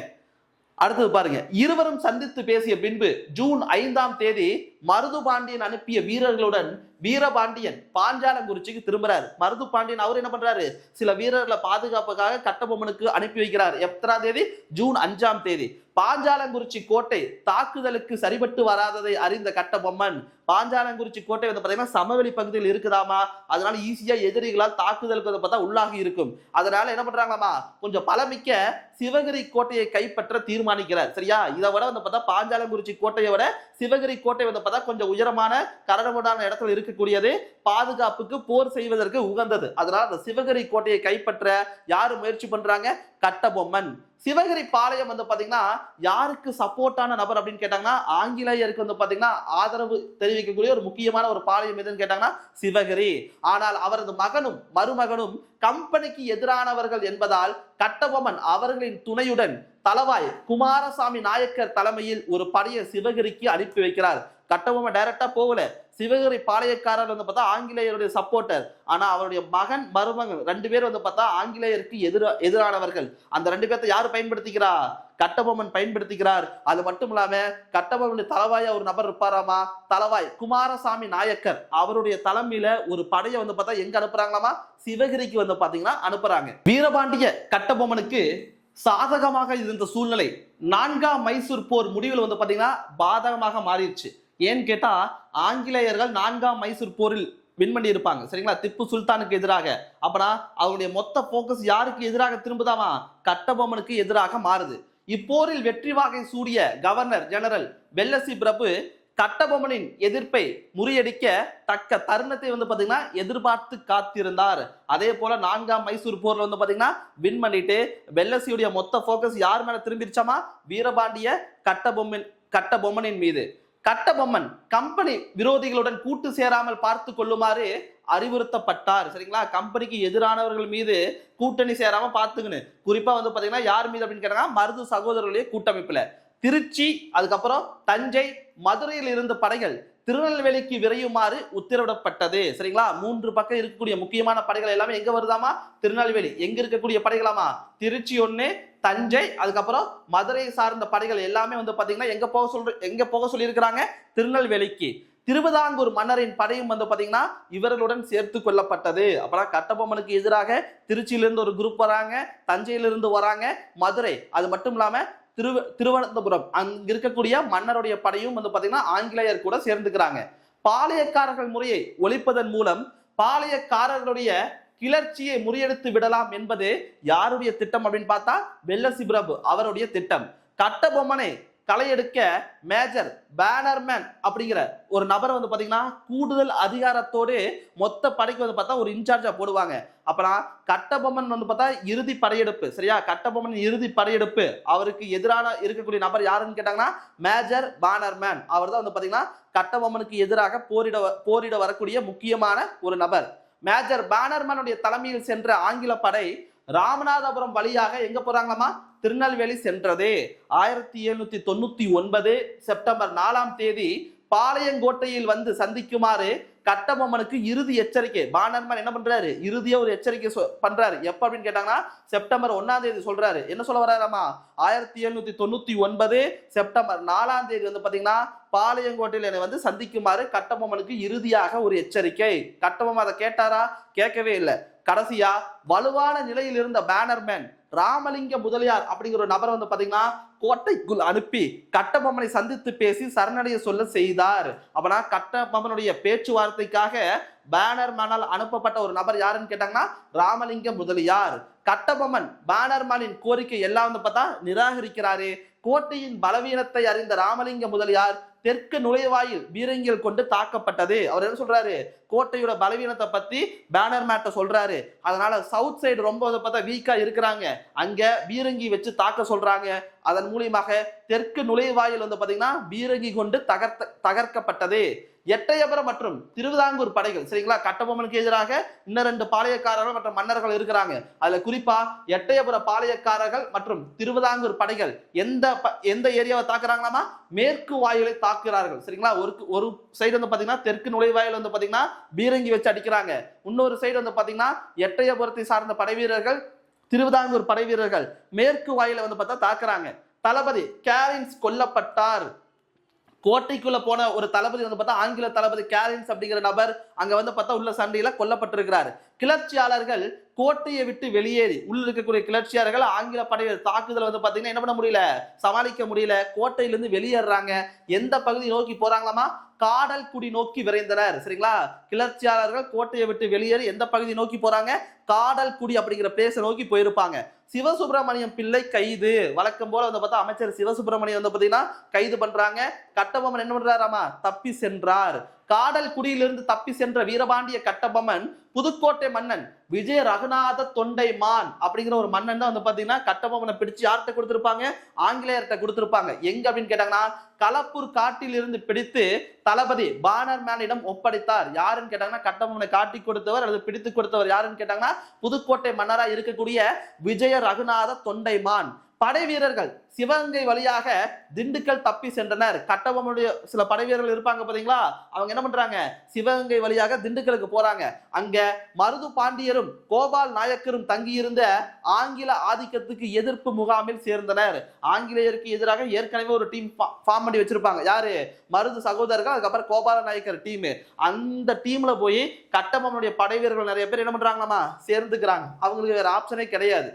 அடுத்தது பாருங்க, இருவரும் சந்தித்து பேசிய பின்பு ஜூன் 5ஆம் தேதி மருது பாண்டியன் அனுப்பிய வீரர்களுடன் வீரபாண்டியன் பாஞ்சாலங்குறிச்சிக்கு திரும்புறாரு. மருது பாண்டியன் அவர் என்ன பண்றாரு, சில வீரர்களை பாதுகாப்புக்காக கட்டபொம்மனுக்கு அனுப்பி வைக்கிறார். எத்தனாம் தேதி, ஜூன் 5ஆம் தேதி. பாஞ்சாலங்குறிச்சி கோட்டை தாக்குதலுக்கு சரிபட்டு வராததை அறிந்த கட்டபொம்மன், பாஞ்சாலங்குறிச்சி கோட்டை பாத்தீங்கன்னா சமவெளி பகுதியில் இருக்குதாமா, அதனால ஈஸியா எதிரிகளால் தாக்குதலுக்கு பார்த்தா உள்ளாகி இருக்கும். அதனால என்ன பண்றாங்களாமா, கொஞ்சம் பலமிக்க சிவகிரி கோட்டையை கைப்பற்ற தீர்மானிக்கிறார். சரியா, இதை விட பார்த்தா பாஞ்சாலங்குறிச்சி கோட்டையை விட சிவகிரி கோட்டை பார்த்தா கொஞ்சம் உயரமான கரடுமுரடான இடத்துல இருக்கக்கூடியது, பாதுகாப்புக்கு போர் செய்வதற்கு உகந்தது. அதனால அந்த சிவகிரி கோட்டையை கைப்பற்ற யாரு முயற்சி பண்றாங்க? கட்டபொம்மன். சிவகிரி பாளையம் வந்து பாத்தீங்கன்னா யாருக்கு சப்போர்ட்டான நபர் அப்படின்னு கேட்டாங்கன்னா ஆங்கிலேயருக்கு வந்து பாத்தீங்கன்னா ஆதரவு தெரிவிக்கக்கூடிய ஒரு முக்கியமான ஒரு பாளையம் எதுன்னு கேட்டாங்கன்னா சிவகிரி. ஆனால் அவரது மகனும் மருமகனும் கம்பெனிக்கு எதிரானவர்கள் என்பதால் கட்டபொம்மன் அவர்களின் துணையுடன் தளவாய் குமாரசாமி நாயக்கர் தலைமையில் ஒரு படையை சிவகிரிக்கு அனுப்பி வைக்கிறார். கட்டபொம்மன் டைரக்டா போகல, சிவகிரி பாளையக்காரர் வந்து பார்த்தா ஆங்கிலேயருடைய சப்போர்ட்டர். ஆனா அவருடைய மகன் மருமகன் 2 பேர் வந்து பார்த்தா ஆங்கிலேயருக்கு எதிரானவர்கள். அந்த 2 பேர்த்த யாரு பயன்படுத்திக்கிறா? கட்டபொம்மன் பயன்படுத்திக்கிறார். அது மட்டும் இல்லாம கட்டபொம்மன் தளவாயா ஒரு நபர் இருப்பாராமா, தளவாய் குமாரசாமி நாயக்கர். அவருடைய தலைமையில ஒரு படையை வந்து பார்த்தா எங்க அனுப்புறாங்களாமா? சிவகிரிக்கு வந்து பாத்தீங்கன்னா அனுப்புறாங்க. வீரபாண்டிய கட்டபொம்மனுக்கு சாதகமாக இருந்த சூழ்நிலை 4ஆம் மைசூர் போர் முடிவில் வந்து பாத்தீங்கன்னா பாதகமாக மாறிடுச்சு. ஏன்னு கேட்டா ஆங்கிலேயர்கள் 4ஆம் மைசூர் போரில் வின் பண்ணி இருப்பாங்க சரிங்களா, திப்பு சுல்தானுக்கு எதிராக. அப்பனா அவருடைய மொத்த போக்கஸ் யாருக்கு எதிராக திரும்புதாமா? கட்டபொம்மனுக்கு எதிராக மாறுது. இப்போரில் வெற்றி வாகை சூடிய கவர்னர் ஜெனரல் வெல்லசி பிரபு கட்டபொம்மனின் எதிர்ப்பை முறியடிக்க தக்க தருணத்தை வந்து பாத்தீங்கன்னா எதிர்பார்த்து காத்திருந்தார். அதே போல 4ஆம் மைசூர் போர்ல வந்து பாத்தீங்கன்னா வின் பண்ணிட்டு வெல்லசியுடைய மொத்த போக்கஸ் யார் மேல திரும்பிடுச்சாமா? வீரபாண்டிய கட்டபொம்மனின் மீது. கட்டபொம்மன் கம்பெனி விரோதிகளுடன் கூட்டு சேராமல் பார்த்து கொள்ளுமாறு அறிவுறுத்தப்பட்டார் சரிங்களா. கம்பெனிக்கு எதிரானவர்கள் மீது கூட்டணி சேராம பார்த்துக்கணும். குறிப்பா வந்து பாத்தீங்கன்னா யார் மீது அப்படின்னு கேட்டாங்க? மருது சகோதரர்களுடைய கூட்டமைப்புல. திருச்சி, அதுக்கப்புறம் தஞ்சை, மதுரையில் இருந்த படைகள் திருநெல்வேலிக்கு விரையுமாறு உத்தரவிடப்பட்டது சரிங்களா. 3 பக்கம் இருக்கக்கூடிய முக்கியமான படைகள் எல்லாமே எங்க வருதாமா? திருநெல்வேலி. எங்க இருக்கக்கூடிய படைகளாமா? திருச்சி 1, தஞ்சை, அதுக்கப்புறம் மதுரை சார்ந்த படைகள் எல்லாமே வந்து பாத்தீங்கன்னா எங்க போக சொல்லி இருக்கிறாங்க? திருநெல்வேலிக்கு. திருவிதாங்கூர் மன்னரின் படையும் வந்து பாத்தீங்கன்னா இவர்களுடன் சேர்த்து கொள்ளப்பட்டது. அப்புறம் கட்டபொம்மனுக்கு எதிராக திருச்சியிலிருந்து ஒரு குரூப் வராங்க, தஞ்சையிலிருந்து வராங்க, மதுரை, அது மட்டும் இல்லாம திருவனந்தபுரம் அங்க இருக்கக்கூடிய மன்னருடைய படையும் வந்து பாத்தீங்கன்னா ஆங்கிலேயர் கூட சேர்ந்துக்கிறாங்க. பாளையக்காரர்கள் முறையை ஒழிப்பதன் மூலம் பாளையக்காரர்களுடைய கிளர்ச்சியை முறியடித்து விடலாம் என்பது யாருடைய திட்டம் அப்படின்னு பார்த்தா வெல்லசி பிரபு அவருடைய திட்டம். கட்டபொம்மனை களையெடுக்க மேஜர் பேனர்மேன் அப்படிங்கிற ஒரு நபர் வந்து பாத்தீங்கன்னா கூடுதல் அதிகாரத்தோடு மொத்த படைக்கு வந்து பார்த்தா ஒரு இன்சார்ஜா போடுவாங்க. அப்புறம் கட்டபொம்மன் வந்து பார்த்தா இறுதி படையெடுப்பு சரியா, கட்டபொம்மன் இறுதி படையெடுப்பு அவருக்கு எதிரான இருக்கக்கூடிய நபர் யாருன்னு கேட்டாங்கன்னா மேஜர் பேனர்மேன். அவர் தான் வந்து பாத்தீங்கன்னா கட்டபொம்மனுக்கு எதிராக போரிட வரக்கூடிய முக்கியமான ஒரு நபர். மேஜர் பேனர்மேனுடைய தலைமையில் சென்ற ஆங்கில படை ராமநாதபுரம் வழியாக எங்க போறாங்களாமா? திருநெல்வேலி சென்றது. 1799 செப்டம்பர் 4ஆம் தேதி பாளையங்கோட்டையில் வந்து சந்திக்குமாறு கட்டபொம்மனுக்கு இறுதி எச்சரிக்கை பேனர்மேன் என்ன பண்றாரு? இறுதியா ஒரு எச்சரிக்கை பண்றாரு. எப்ப அப்படின்னு கேட்டாங்கன்னா செப்டம்பர் 1ஆம் தேதி சொல்றாரு. என்ன சொல்ல வர்றாராமா? 1799 செப்டம்பர் 4ஆம் தேதி வந்து பாத்தீங்கன்னா பாளையங்கோட்டையில் என்னை வந்து சந்திக்குமாறு கட்டபொம்மனுக்கு இறுதியாக ஒரு எச்சரிக்கை. கட்டபொம்மன் அதை கேட்டாரா? கேட்கவே இல்லை. கடைசியா வலுவான நிலையில் இருந்த பேனர்மேன் ராமலிங்க முதலியார் அப்படிங்கிற ஒரு நபர் வந்து பாத்தீங்கன்னா கோட்டைக்குள் அனுப்பி கட்டபொம்மனை சந்தித்து பேசி சரணடைய சொல்ல செய்தார். அப்பனா கட்டபொம்மனுடைய பேச்சுவார்த்தைக்காக பேனர்மேனால் அனுப்பப்பட்ட ஒரு நபர் யாருன்னு கேட்டாங்கன்னா ராமலிங்க முதலியார். கட்டபொம்மன் பேனர்மேனின் கோரிக்கை எல்லாம் வந்து பார்த்தா நிராகரிக்கிறாரு. கோட்டையின் பலவீனத்தை அறிந்த ராமலிங்க முதலியார் தெற்கு நுழைவாயில் பீரங்கிகள் கொண்டு தாக்கப்பட்டது. அவர் என்ன சொல்றாரு? கோட்டையோட பலவீனத்தை பத்தி பேனர்மேட்ட சொல்றாரு. அதனால சவுத் சைடு ரொம்ப பார்த்தா வீக்கா இருக்கிறாங்க, அங்க பீரங்கி வச்சு தாக்க சொல்றாங்க. அதன் மூலியமாக தெற்கு நுழைவாயில் வந்து பாத்தீங்கன்னா பீரங்கி கொண்டு தகர்க்கப்பட்டது. எட்டயபுரம் மற்றும் திருவிதாங்கூர் படைகள் சரிங்களா, கட்டபொம்மனுக்கு எதிராக இன்னும் 2 பாளையக்காரர்கள் மற்றும் மன்னர்கள் இருக்கிறாங்க. அதுல குறிப்பா எட்டயபுர பாளையக்காரர்கள் மற்றும் திருவிதாங்கூர் படைகள் எந்த ஏரியாவை தாக்குறாங்களாமா? மேற்கு வாயிலை தாக்குறார்கள் சரிங்களா. ஒரு சைடு வந்து பாத்தீங்கன்னா தெற்கு நுழைவாயில் வந்து பாத்தீங்கன்னா பீரங்கி வச்சு அடிக்கிறாங்க. இன்னொரு சைடு வந்து பாத்தீங்கன்னா எட்டயபுரத்தை சார்ந்த படை வீரர்கள், திருவிதாங்கூர் படை வீரர்கள் மேற்கு வாயில வந்து பார்த்தா தாக்குறாங்க. தளபதி கேரின்ஸ் கொல்லப்பட்டார். கோட்டைக்குள்ள போன ஒரு தளபதி வந்து பார்த்தா ஆங்கில தளபதி கேரின்ஸ் அப்படிங்கிற நபர் அங்க வந்து பார்த்தா உள்ள சண்டையில கொல்லப்பட்டிருக்கிறார். கிளர்ச்சியாளர்கள் கோட்டையை விட்டு வெளியேறி உள்ள இருக்கக்கூடிய கிளர்ச்சியாளர்கள் ஆங்கில படைகள் தாக்குதல் வந்து பாத்தீங்கன்னா என்ன பண்ண முடியல, சமாளிக்க முடியல. கோட்டையிலிருந்து வெளியேறாங்க. எந்த பகுதி நோக்கி போறாங்களாமா? காடல்குடி நோக்கி விரைந்தனர் சரிங்களா. கிளர்ச்சியாளர்கள் கோட்டையை விட்டு வெளியேறி எந்த பகுதி நோக்கி போறாங்க? காடல்குடி அப்படிங்கிற பிளேஸை நோக்கி போயிருப்பாங்க. சிவசுப்பிரமணியம் பிள்ளை கைது. வழக்கம் போல வந்து பார்த்தா அமைச்சர் சிவசுப்பிரமணியம் வந்து பாத்தீங்கன்னா கைது பண்றாங்க. கட்டபொம்மன் என்ன பண்றாராமா, தப்பி சென்றார். காடல் குடியிலிருந்து தப்பி சென்ற வீரபாண்டிய கட்டபொம்மன் புதுக்கோட்டை மன்னன் விஜய ரகுநாத தொண்டைமான் அப்படிங்கிற ஒரு மன்னன் தான் வந்து பாத்தீங்கன்னா கட்டபொம்மனை பிடிச்சு யார்கிட்ட கொடுத்திருப்பாங்க, ஆங்கிலேயர்கிட்ட கொடுத்திருப்பாங்க. எங்க அப்படின்னு கேட்டாங்கன்னா களப்பூர் காட்டில் இருந்து பிடித்து தளபதி பானர்மேனிடம் ஒப்படைத்தார். யாருன்னு கேட்டாங்கன்னா கட்டபொம்மனை காட்டி கொடுத்தவர் அல்லது பிடித்து கொடுத்தவர் யாருன்னு கேட்டாங்கன்னா புதுக்கோட்டை மன்னரா இருக்கக்கூடிய விஜய ரகுநாத தொண்டைமான். படை வீரர்கள் சிவகங்கை வழியாக திண்டுக்கல் தப்பி சென்றனர். கட்டபொம்மனுடைய சில படை வீரர்கள் இருப்பாங்க பாத்தீங்களா, அவங்க என்ன பண்றாங்க, சிவகங்கை வழியாக திண்டுக்கலுக்கு போறாங்க. அங்க மருது பாண்டியரும் கோபால் நாயக்கரும் தங்கியிருந்த ஆங்கில ஆதிக்கத்துக்கு எதிர்ப்பு முகாமில் சேர்ந்தனர். ஆங்கிலேயருக்கு எதிராக ஏற்கனவே ஒரு டீம் ஃபார்ம் பண்ணி வச்சிருப்பாங்க. யாரு, மருது சகோதரர்கள், அதுக்கப்புறம் கோபால நாயக்கர் டீம். அந்த டீம்ல போய் கட்டபொம்மனுடைய படை வீரர்கள் நிறைய பேர் என்ன பண்றாங்களாமா, சேர்ந்துக்கிறாங்க. அவங்களுக்கு வேற ஆப்ஷனே கிடையாது.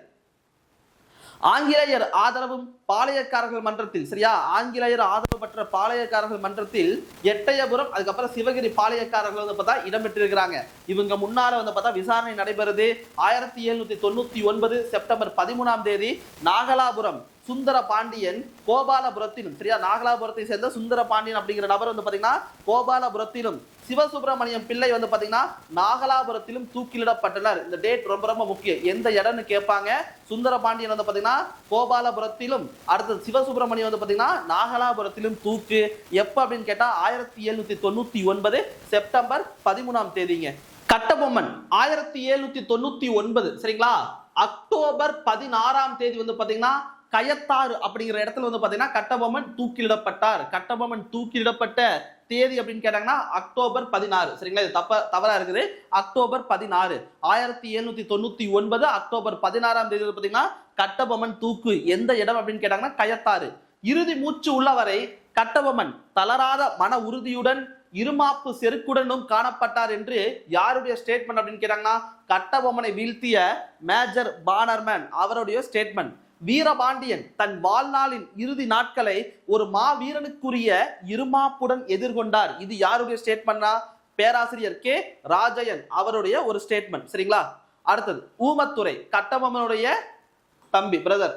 ஆங்கிலேயர் ஆதரவும் பாளையக்காரர்கள் மன்றத்தில், சரியா, ஆங்கிலேயர் ஆதரவு பெற்ற பாளையக்காரர்கள் மன்றத்தில் எட்டயபுரம் அதுக்கப்புறம் சிவகிரி பாளையக்காரர்கள் வந்து பார்த்தா இடம்பெற்றிருக்கிறாங்க. இவங்க முன்னால வந்து பார்த்தா விசாரணை நடைபெறுது. 1799 செப்டம்பர் 13ஆம் தேதி நாகலாபுரம் சுந்தர பாண்டியன் கோபாலபுரத்திலும், சரியா, நாகலாபுரத்தை சேர்ந்த சுந்தர பாண்டியன் அப்படிங்கிற நபர் வந்து பாத்தீங்கன்னா கோபாலபுரத்திலும், சிவசுப்பிரமணியம் பிள்ளை வந்து பாத்தீங்கன்னா நாகலாபுரத்திலும் தூக்கிலிடப்பட்டனர். இந்த டேட் ரொம்ப ரொம்ப முக்கியம். எந்த இடம்னு கேட்பாங்க. சுந்தர பாண்டியன் வந்து பாத்தீங்கன்னா கோபாலபுரத்திலும், அடுத்தது சிவசுப்பிரமணியம் வந்து பாத்தீங்கன்னா நாகலாபுரத்திலும் தூக்கு. எப்ப அப்படின்னு கேட்டா 1799 செப்டம்பர் 13ஆம் தேதிங்க. கட்டபொம்மன் 1799, சரிங்களா, அக்டோபர் 16ஆம் தேதி வந்து பாத்தீங்கன்னா கயத்தாறு அப்படிங்கிற இடத்துல வந்து பாத்தீங்கன்னா கட்டபொம்மன் தூக்கிலிடப்பட்டார். கட்டபொம்மன் தூக்கிலிடப்பட்ட தேதி அப்படின்னு கேட்டாங்கன்னா அக்டோபர் 16, சரிங்களா, இது தவறா இருக்குது. அக்டோபர் 16 1799 அக்டோபர் 16ஆம் தேதி வந்து பாத்தீங்கன்னா கட்டபொம்மன் தூக்கு. எந்த இடம் அப்படின்னு கேட்டாங்கன்னா கயத்தாறு. இறுதி மூச்சு உள்ளவரை கட்டபொம்மன் தளராத மன உறுதியுடன் இருமாப்பு செருக்குடனும் காணப்பட்டார் என்று யாருடைய ஸ்டேட்மெண்ட் அப்படின்னு கேட்டாங்கன்னா கட்டபொம்மனை வீழ்த்திய மேஜர் பானர்மேன் அவருடைய ஸ்டேட்மெண்ட். வீரபாண்டியன் தன் வாழ்நாளின் இறுதி நாட்களை ஒரு மாவீரனுக்குரிய இருமாப்புடன் எதிர்கொண்டார். இது யாருடைய ஸ்டேட்மெண்ட்னா பேராசிரியர் கே ராஜயன் அவருடைய ஒரு ஸ்டேட்மெண்ட், சரிங்களா. அடுத்தது ஊமத்துரை, கட்டபொம்மனுடைய தம்பி, பிரதர்.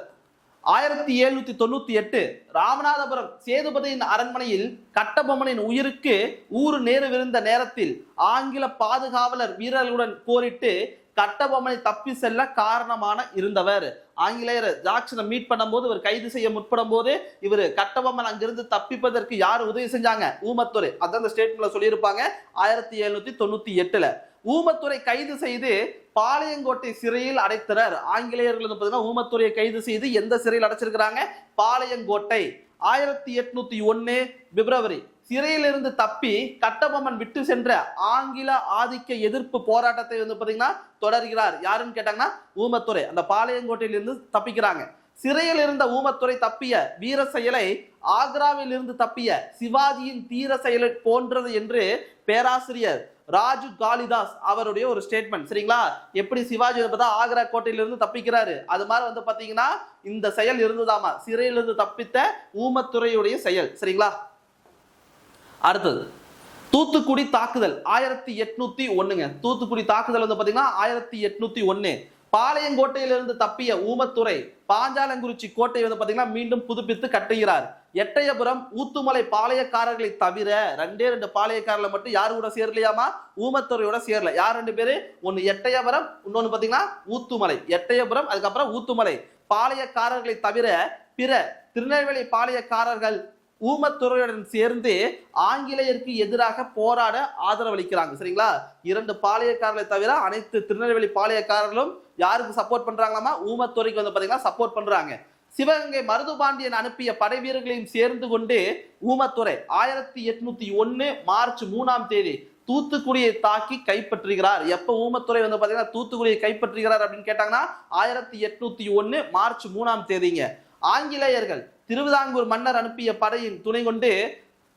1798 ராமநாதபுரம் சேதுபதியின் அரண்மனையில் கட்டபொம்மனின் உயிருக்கு ஊறு நேருவிருந்த நேரத்தில் ஆங்கில பாதுகாவலர் வீரர்களுடன் போரிட்டு கட்டபொம்மனை தப்பி செல்ல காரணமான இருந்தவர். ஆங்கிலேயர் ஜாக்சனை மீட் பண்ணும்போது இவர் கைது செய்ய முற்படும் போது இவர் கட்டபொம்மன் அங்கிருந்து தப்பிப்பதற்கு யார் உதவி செஞ்சாங்க, ஊமத்துரை. அதான் அந்த ஸ்டேட்மெண்ட்ல சொல்லியிருப்பாங்க 1798. ஊமத்துரை கைது செய்து பாளையங்கோட்டை சிறையில் அடைத்தனர். ஆங்கிலேயர்கள் பார்த்தீங்கன்னா ஊமத்துறையை கைது செய்து எந்த சிறையில் அடைச்சிருக்கிறாங்க, பாளையங்கோட்டை. 1801 பிப்ரவரி சிறையிலிருந்து தப்பி கட்டபொம்மன் விட்டு சென்ற ஆங்கில ஆதிக்க எதிர்ப்பு போராட்டத்தை வந்து பாத்தீங்கன்னா தொடர்கிறார். யாருன்னு கேட்டாங்கன்னா ஊமத்துரை. அந்த பாளையங்கோட்டையிலிருந்து தப்பிக்கிறாங்க. சிறையில் இருந்த ஊமத்துரை தப்பிய வீர செயலை ஆக்ராவில் இருந்து தப்பிய சிவாஜியின் தீர செயலை போன்றது என்று பேராசிரியர் ராஜு காளிதாஸ் அவருடைய ஒரு ஸ்டேட்மெண்ட், சரிங்களா. எப்படி சிவாஜி பார்த்தா ஆக்ரா கோட்டையிலிருந்து தப்பிக்கிறாரு, அது மாதிரி வந்து பாத்தீங்கன்னா இந்த செயல் இருந்ததாமா, சிறையிலிருந்து தப்பித்த ஊமத்துறையுடைய செயல், சரிங்களா. அடுத்தது தூத்துக்குடி தாக்குதல் 1801. தூத்துக்குடி தாக்குதல் வந்து பாத்தீங்கன்னா 1801. பாளையங்கோட்டையிலிருந்து தப்பிய ஊமத்துரை பாஞ்சாலங்குறிச்சி கோட்டை வந்து பாத்தீங்கன்னா மீண்டும் புதுப்பித்து கட்டுகிறார். எட்டயபுரம் ஊத்துமலை பாளையக்காரர்களை தவிர 2 பாளையக்காரர்களை மட்டும் யாரு கூட சேரலையாமா, ஊமத்துறையோட சேரல. யார் 2 பேரு, ஒன்னு எட்டயபுரம், இன்னொன்னு பாத்தீங்கன்னா ஊத்துமலை. எட்டயபுரம் அதுக்கப்புறம் ஊத்துமலை பாளையக்காரர்களை தவிர பிற திருநெல்வேலி பாளையக்காரர்கள் ஊமத்துறையுடன் சேர்ந்து ஆங்கிலேயருக்கு எதிராக போராட ஆதரவளிக்கிறாங்க, சரிங்களா. 2 பாளையக்காரர்களை தவிர அனைத்து திருநெல்வேலி பாளையக்காரர்களும் யாருக்கு சப்போர்ட் பண்றாங்களாமா, ஊமத்துறைக்கு வந்து பாத்தீங்கன்னா சப்போர்ட் பண்றாங்க. சிவகங்கை மருதுபாண்டியன் அனுப்பிய படை வீரர்களையும் சேர்ந்து கொண்டு ஊமத்துறை 1801 மார்ச் 3ஆம் தேதி தூத்துக்குடியை தாக்கி கைப்பற்றுகிறார். எப்ப ஊமத்துறை வந்து பாத்தீங்கன்னா தூத்துக்குடியை கைப்பற்றுகிறார் அப்படின்னு கேட்டாங்கன்னா 1801 மார்ச் 3ஆம் தேதிங்க. ஆங்கிலேயர்கள் திருவிதாங்கூர் மன்னர் அனுப்பிய படையின் துணை கொண்டு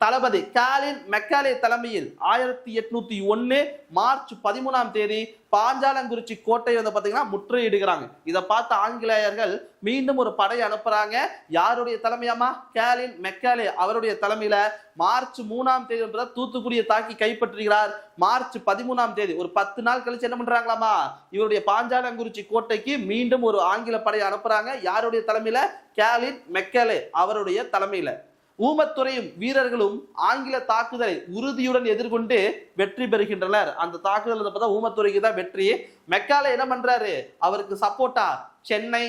தளபதி காலின் மெக்காலே தலைமையில் 1801 மார்ச் 13ஆம் தேதி பாஞ்சாலங்குறிச்சி கோட்டை வந்து பாத்தீங்கன்னா முற்றுகையிடுகிறாங்க. இதை பார்த்த ஆங்கிலேயர்கள் மீண்டும் ஒரு படை அனுப்புறாங்க. யாருடைய தலைமையாமா? காலின் மெக்காலே அவருடைய தலைமையில மார்ச் 3ஆம் தேதி தூத்துக்குடியை தாக்கி கைப்பற்றுகிறார். மார்ச் 13ஆம் தேதி ஒரு 10 நாள் கழிச்சு என்ன பண்றாங்களாமா, இவருடைய பாஞ்சாலங்குறிச்சி கோட்டைக்கு மீண்டும் ஒரு ஆங்கில படை அனுப்புறாங்க. யாருடைய தலைமையில? காலின் மெக்காலே அவருடைய தலைமையில. ஊமத்துரையும் வீரர்களும் ஆங்கில தாக்குதலை உறுதியுடன் எதிர்கொண்டு வெற்றி பெறுகின்றனர். அந்த தாக்குதல் ஊமத்துரைக்கு தான் வெற்றி. மெக்காலே என்ன பண்றாரு, அவருக்கு சப்போர்ட்டா சென்னை,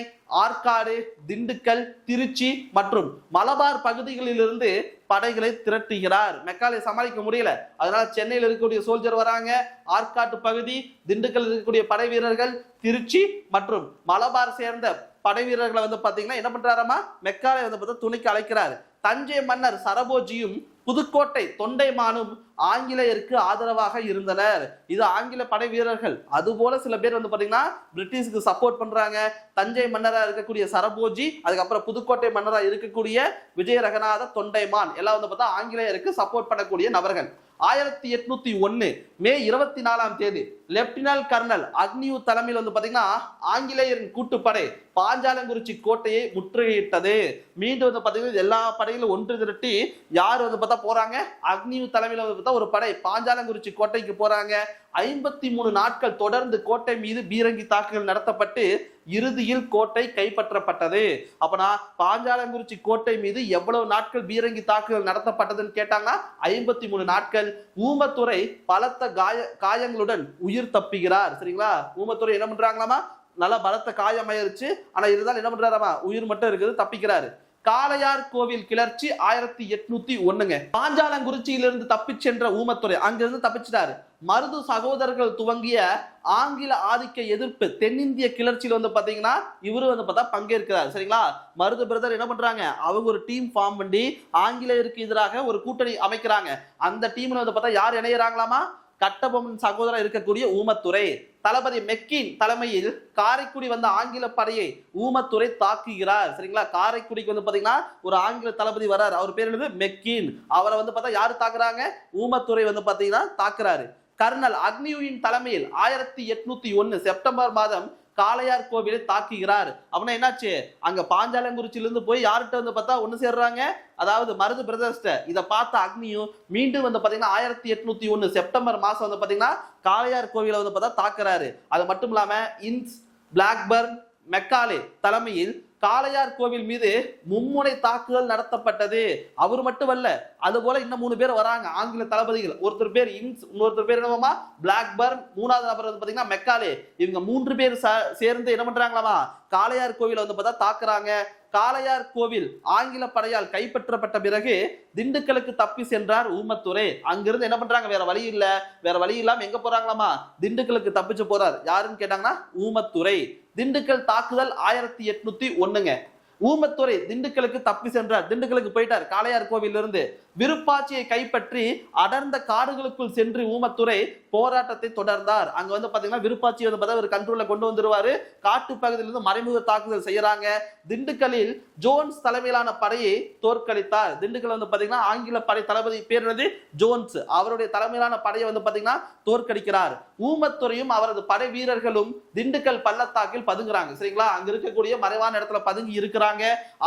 ஆற்காடு, திண்டுக்கல், திருச்சி மற்றும் மலபார் பகுதிகளிலிருந்து படைகளை திரட்டுகிறார். மெக்காலே சமாளிக்க முடியல, அதனால சென்னையில் இருக்கக்கூடிய சோல்ஜர் வராங்க, ஆற்காட்டு பகுதி, திண்டுக்கல் இருக்கக்கூடிய படை வீரர்கள், திருச்சி மற்றும் மலபார் சேர்ந்த படை வீரர்களை வந்து பாத்தீங்கன்னா என்ன பண்றாராமா, மெக்காலே வந்து துணைக்கு அழைக்கிறார். தஞ்சை மன்னர் சரபோஜியும் புதுக்கோட்டை தொண்டைமானும் ஆங்கிலேயருக்கு ஆதரவாக இருந்தனர். இது ஆங்கில படை வீரர்கள். அதுபோல சில பேர் வந்து பாத்தீங்கன்னா பிரிட்டிஷ்க்கு சப்போர்ட் பண்றாங்க. தஞ்சை மன்னரா இருக்கக்கூடிய சரபோஜி, அதுக்கப்புறம் புதுக்கோட்டை மன்னரா இருக்கக்கூடிய விஜய ரகநாத தொண்டைமான் எல்லாம் வந்து பார்த்தா ஆங்கிலேயருக்கு சப்போர்ட் பண்ணக்கூடிய நபர்கள். 1801 மே 24ஆம் தேதி லெப்டினன்ட் கர்னல் அக்னியூ தலைமையில் வந்து பாத்தீங்கன்னா ஆங்கிலேயரின் கூட்டுப்படை பாஞ்சாலங்குறிச்சி கோட்டையை முற்றுகையிட்டது. மீண்டும் வந்து பாத்தீங்கன்னா எல்லா படைகளும் ஒன்று திரட்டி யார் வந்து பார்த்தா போறாங்க, அக்னியூ தலைமையில் வந்து பார்த்தா ஒரு படை பாஞ்சாலங்குறிச்சி கோட்டைக்கு போறாங்க. 53 நாட்கள் தொடர்ந்து கோட்டை மீது பீரங்கி தாக்குதல் நடத்தப்பட்டு இறுதியில் கோட்டை கைப்பற்றப்பட்டது. அப்பனா பாஞ்சாலங்குறிச்சி கோட்டை மீது எவ்வளவு நாட்கள் பீரங்கி தாக்குதல் நடத்தப்பட்டதுன்னு கேட்டாங்கன்னா 53 நாட்கள். ஊமத்துரை பலத்த காயங்களுடன் உயிர் தப்புகிறார். சரிங்களா, ஊமத்துரை என்ன பண்றாங்களாமா, நல்லா பலத்த காயமாயிருச்சு, ஆனா இருந்தாலும் என்ன பண்றாராமா, உயிர் மட்டும் இருக்குது, தப்பிக்கிறாரு. காளையார் கோவில் கிளர்ச்சி 1801 பாஞ்சாலங்குறிச்சியிலிருந்து தப்பிச் சென்ற ஊமத்துரை அங்கிருந்து தப்பிச்சிட்டாரு. மருது சகோதரர்கள் துவங்கிய ஆங்கில ஆதிக்க எதிர்ப்பு தென்னிந்திய கிளர்ச்சியில் வந்து பாத்தீங்கன்னா இவரு வந்து பார்த்தா பங்கேற்கிறார். சரிங்களா, மருது பிரதர் என்ன பண்றாங்க, அவங்க ஒரு டீம் ஃபார்ம் பண்ணி ஆங்கிலேயருக்கு எதிராக ஒரு கூட்டணி அமைக்கிறாங்க. அந்த டீம்ல வந்து பார்த்தா யார் இணையறாங்களாமா, கட்டபொம்மன் சகோதரர் இருக்கக்கூடிய ஊமத்துரை. தளபதி மெக்கின் தலைமையில் காரைக்குடி வந்த ஆங்கில படையை ஊமத்துரை தாக்குகிறார். சரிங்களா, காரைக்குடிக்கு வந்து பாத்தீங்கன்னா ஒரு ஆங்கில தளபதி வரார், அவர் பேர் என்னது, மெக்கின். அவரை வந்து பார்த்தா யாரு தாக்குறாங்க, ஊமத்துரை வந்து பாத்தீங்கன்னா தாக்குறாரு. கர்னல் அக்னியூவின் தலைமையில் 1801 செப்டம்பர் மாதம் காளையார் கோவிலை தாக்குகிறார். அப்படின்னா என்னாச்சு, அங்க பாஞ்சாலங்குறிச்சியிலிருந்து போய் யார்கிட்ட வந்து பார்த்தா ஒண்ணு சேர்றாங்க, அதாவது மருது பிரதர்ஸ்ட. இதை பார்த்த அக்னியும் மீண்டும் வந்து பாத்தீங்கன்னா 1801 செப்டம்பர் மாசம் வந்து பாத்தீங்கன்னா காளையார் கோவிலை வந்து பார்த்தா தாக்குறாரு. அது மட்டும் இல்லாம இன்ஸ், பிளாக்பர்ன், மெக்காலே தலைமையில் காளையார் கோவில் மீது மும்முனை தாக்குதல் நடத்தப்பட்டது. அவர் மட்டுமல்ல, அது போல இன்னும் 3 பேர் வராங்க ஆங்கில தளபதிகள். ஒருத்தர் பேர் இன்ஸ், இன்னொருத்தர் பேர் என்னவாமா பிளாக்பர்ன், மூணாவது நபர் வந்து பாத்தீங்கன்னா மெக்காலே. இவங்க 3 பேர் சேர்ந்து என்ன பண்றாங்களாமா, காளையார் கோவிலை வந்து பார்த்தா தாக்குறாங்க. காளையார் கோவில் ஆங்கில படையால் கைப்பற்றப்பட்ட பிறகு திண்டுக்கலுக்கு தப்பி சென்றார் ஊமத்துரை. அங்கிருந்து என்ன பண்றாங்க, வேற வழி இல்ல, வேற வழி இல்லாம எங்க போறாங்களாமா, திண்டுக்கலுக்கு தப்பிச்சு போறார். யாருன்னு கேட்டாங்கன்னா ஊமத்துரை. திண்டுக்கல் தாக்குதல் 1801 ஊமத்துரை திண்டுக்கலுக்கு தப்பி சென்றார். திண்டுக்கலுக்கு போயிட்டார் காளையார் கோவில் இருந்து. விருப்பாட்சியை கைப்பற்றி அடர்ந்த காடுகளுக்குள் சென்று ஊமத்துரை போராட்டத்தை தொடர்ந்தார். அங்க வந்து பாத்தீங்கன்னா விருப்பாட்சி வந்து பார்த்தா ஒரு கண்ட்ரோல்ல கொண்டு வந்துருவாரு. காட்டு பகுதியிலிருந்து மறைமுக தாக்குதல் செய்யறாங்க. திண்டுக்கல்லில் ஜோன்ஸ் தலைமையிலான படையை தோற்கடித்தார். திண்டுக்கல் வந்து பாத்தீங்கன்னா ஆங்கில படை தளபதி பேர் என்னது, ஜோன்ஸ். அவருடைய தலைமையிலான படையை வந்து பாத்தீங்கன்னா தோற்கடிக்கிறார். ஊமத்துரையும் அவரது படை வீரர்களும் திண்டுக்கல் பள்ளத்தாக்கில் பதுங்குறாங்க. சரிங்களா, அங்க இருக்கக்கூடிய மறைவான இடத்துல பதுங்கி இருக்கிறாங்க.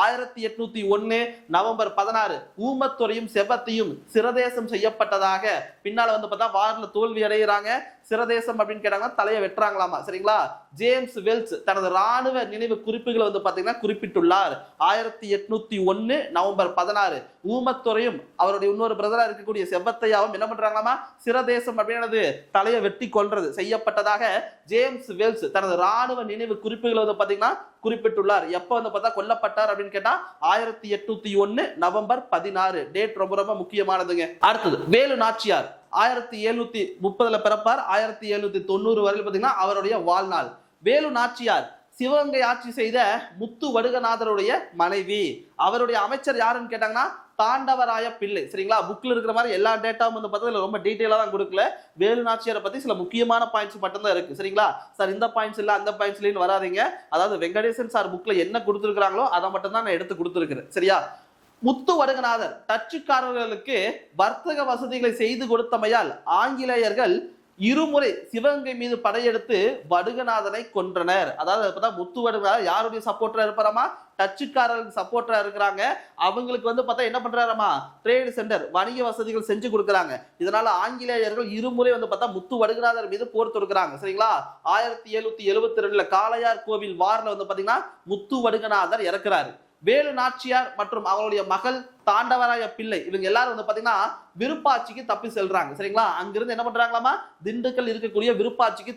1801 நவம்பர் 16 ஊமத்துரையும் செபத்தையும் சிரதேசம் செய்யப்பட்டதாக. பின்னால வந்து பார்த்தா வார்ல தோல்வி அடைகிறாங்க. சிரதேசம் அப்படின்னு கேட்டாங்கன்னா தலையை வெட்டுறாங்களாமா. சரிங்களா, ஜேம்ஸ் வெல்ஸ் தனது ராணுவ நினைவு குறிப்புகளை வந்து பாத்தீங்கன்னா குறிப்பிட்டுள்ளார். 1801 நவம்பர் 16 ஊமத்துரையும் அவருடைய இன்னொரு பிரதரா இருக்கக்கூடிய செபத்தையாவும் என்ன பண்றாங்களாமா, சிரதேசம் அப்படின்றது தலையை வெட்டி கொல்றது செய்யப்பட்டதாக ஜேம்ஸ் வெல்ஸ் தனது ராணுவ நினைவு குறிப்புகளை வந்து பாத்தீங்கன்னா குறிப்பிட்டுள்ளார். எப்ப வந்து பார்த்தா கொல்லப்பட்டார் அப்படின்னு கேட்டா 1801 நவம்பர் 16. டேட் ரொம்ப ரொம்ப முக்கியமானதுங்க. அடுத்தது வேலு நாச்சியார் 1730 பிறப்பார். 1790 வரையில் பாத்தீங்கன்னா அவருடைய வாழ்நாள். வேலு நாச்சியார் சிவகங்கை ஆட்சி செய்த முத்து வடுகநாதருடைய மனைவி. அவருடைய அமைச்சர் யாருன்னு கேட்டாங்கன்னா தாண்டவராய பிள்ளை. சரிங்களா, புக்ல இருக்கிற மாதிரி எல்லா டேட்டாவும் வந்து பார்த்தா ரொம்ப டீட்டெயிலா தான் கொடுக்கல. வேலு நாச்சியாரை பத்தி சில முக்கியமான பாயிண்ட்ஸ் மட்டும் தான் இருக்கு. சரிங்களா, சார் இந்த பாயிண்ட்ஸ் இல்ல அந்த பாயிண்ட்ஸ் இல்லைன்னு வராதீங்க. அதாவது வெங்கடேசன் சார் புக்ல என்ன கொடுத்துருக்காங்களோ அதை மட்டும் தான் நான் எடுத்து கொடுத்துருக்கிறேன். சரியா, முத்து வடுகநாதர் டச்சுக்காரர்களுக்கு வர்த்தக வசதிகளை செய்து கொடுத்தமையால் ஆங்கிலேயர்கள் இருமுறை சிவகங்கை மீது படையெடுத்து வடுகநாதனை கொன்றனர். அதாவது முத்து வடுகநாதர் யாருடைய சப்போர்ட்டரா இருப்பாராமா? டச்சுக்காரர்களுக்கு சப்போர்ட்டரா இருக்கிறாங்க. அவங்களுக்கு பார்த்தா என்ன பண்றாராமா? ட்ரேட் சென்டர், வணிக வசதிகள் செஞ்சு கொடுக்குறாங்க. இதனால ஆங்கிலேயர்கள் இருமுறை பார்த்தா முத்து வடுகநாதர் மீது போர் தொடுக்கிறாங்க. சரிங்களா? 1772 காளையார் கோவில் வார்ல பாத்தீங்கன்னா முத்து வடுகநாதர் இறக்குறாரு. வேலு நாச்சியார் மற்றும் அவருடைய மகள் தாண்டவராய பிள்ளை இவங்க எல்லாரும் பாத்தீங்கன்னா விருப்பாட்சிக்கு தப்பி செல்றாங்க. சரிங்களா? அங்கிருந்து என்ன பண்றாங்களாமா? திண்டுக்கல் இருக்கக்கூடிய விருப்பாட்சிக்கு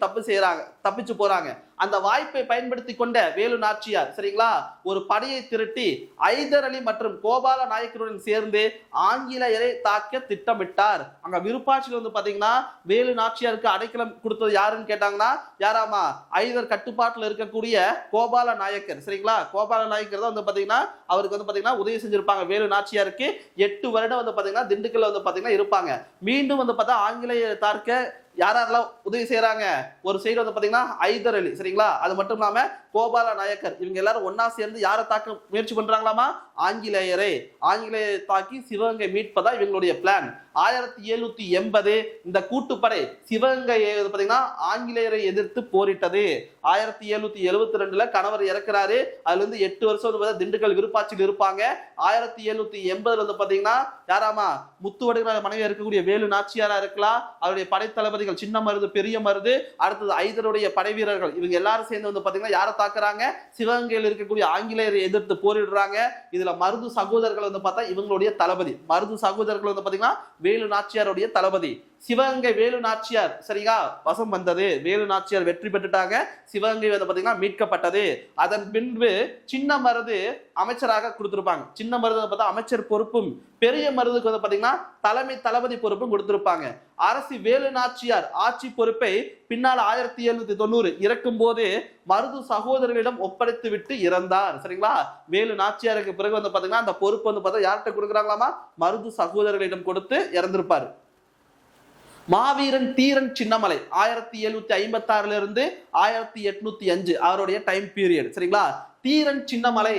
தப்பிச்சு போறாங்க. அந்த வாய்ப்பை பயன்படுத்தி கொண்ட வேலு நாச்சியார் சரிங்களா ஒரு படையை திரட்டி ஐதர் அலி மற்றும் கோபால நாயக்கருடன் சேர்ந்து ஆங்கிலேயரை தாக்க திட்டமிட்டார். அங்க விருப்பாட்சியில் பாத்தீங்கன்னா வேலு நாச்சியாருக்கு அடைக்கலம் கொடுத்தது யாருன்னு கேட்டாங்கன்னா யாராமா? ஐதர் கட்டுப்பாட்டில் இருக்கக்கூடிய கோபால நாயக்கர். சரிங்களா? கோபால நாயக்கர் தான் பாத்தீங்கன்னா அவருக்கு பாத்தீங்கன்னா உதவி செஞ்சிருப்பாங்க. வேலு நாச்சியாருக்கு 8 வருடம் பாத்தீங்கன்னா திண்டுக்கல்ல பாத்தீங்கன்னா இருப்பாங்க. மீண்டும் பார்த்தா ஆங்கிலேயர் தாக்க யாரெல்லாம் உதவி செய்யறாங்க? ஒரு சைடு பாத்தீங்கன்னா ஐதர் அலி. சரிங்களா? அது மட்டும் இல்லாம கோபால நாயக்கர் இவங்க எல்லாரும் ஒன்னா சேர்ந்து யாரை தாக்க முயற்சி பண்றாங்களாமா? ஆங்கிலேயரை தாக்கி சிவகங்கை மீட்பதா இவங்களுடைய பிளான். 1780 இந்த கூட்டுப்படை சிவகங்கை பாத்தீங்கன்னா ஆங்கிலேயரை எதிர்த்து போரிட்டது. 1772 கணவர் இறக்குறாரு. அதுல இருந்து 8 வருஷம் திண்டுக்கல் விருப்பாட்சியில் இருப்பாங்க. 1780 பாத்தீங்கன்னா யாராமா? முத்து வடுகநாதர் மனைவி இருக்கக்கூடிய வேலு நாச்சியாரா இருக்கலாம். அவருடைய படைத்தளபதிகள் சின்ன மருது, பெரிய மருது, அடுத்தது ஐதருடைய படை வீரர்கள் இவங்க எல்லாரும் சேர்ந்து பாத்தீங்கன்னா யாரை தாக்குறாங்க? சிவகங்கையில் இருக்கக்கூடிய ஆங்கிலேயரை எதிர்த்து போரிடுறாங்க. இதுல மருது சகோதரர்கள் பார்த்தா இவங்களுடைய தளபதி. மருது சகோதரர்கள் பாத்தீங்கன்னா வேலு நாச்சியாருடைய தளபதி. சிவகங்கை வேலு நாச்சியார் சரிங்களா வசம் வந்தது. வேலு நாச்சியார் வெற்றி பெற்றுட்டாங்க. சிவகங்கை பாத்தீங்கன்னா மீட்கப்பட்டது. அதன் பின்பு சின்ன மருது அமைச்சராக கொடுத்திருப்பாங்க. சின்ன மருது பார்த்தா அமைச்சர் பொறுப்பும், பெரிய மருதுக்கு பாத்தீங்கன்னா தலைமை தளபதி பொறுப்பும் கொடுத்திருப்பாங்க. அரசி வேலு நாச்சியார் ஆட்சி பொறுப்பை பின்னால் 1790 இறக்கும் போது மருது சகோதரர்களிடம் ஒப்படைத்து விட்டு இறந்தார். சரிங்களா? வேலு நாச்சியாருக்கு பிறகு பாத்தீங்கன்னா அந்த பொறுப்பு பார்த்தா யார்கிட்ட கொடுக்குறாங்களாமா? மருது சகோதரர்களிடம் கொடுத்து இறந்திருப்பாரு. மாவீரன் தீரன் சின்னமலை 1756 இருந்து 1805 அவருடைய டைம் பீரியட். சரிங்களா? தீரன் சின்னமலை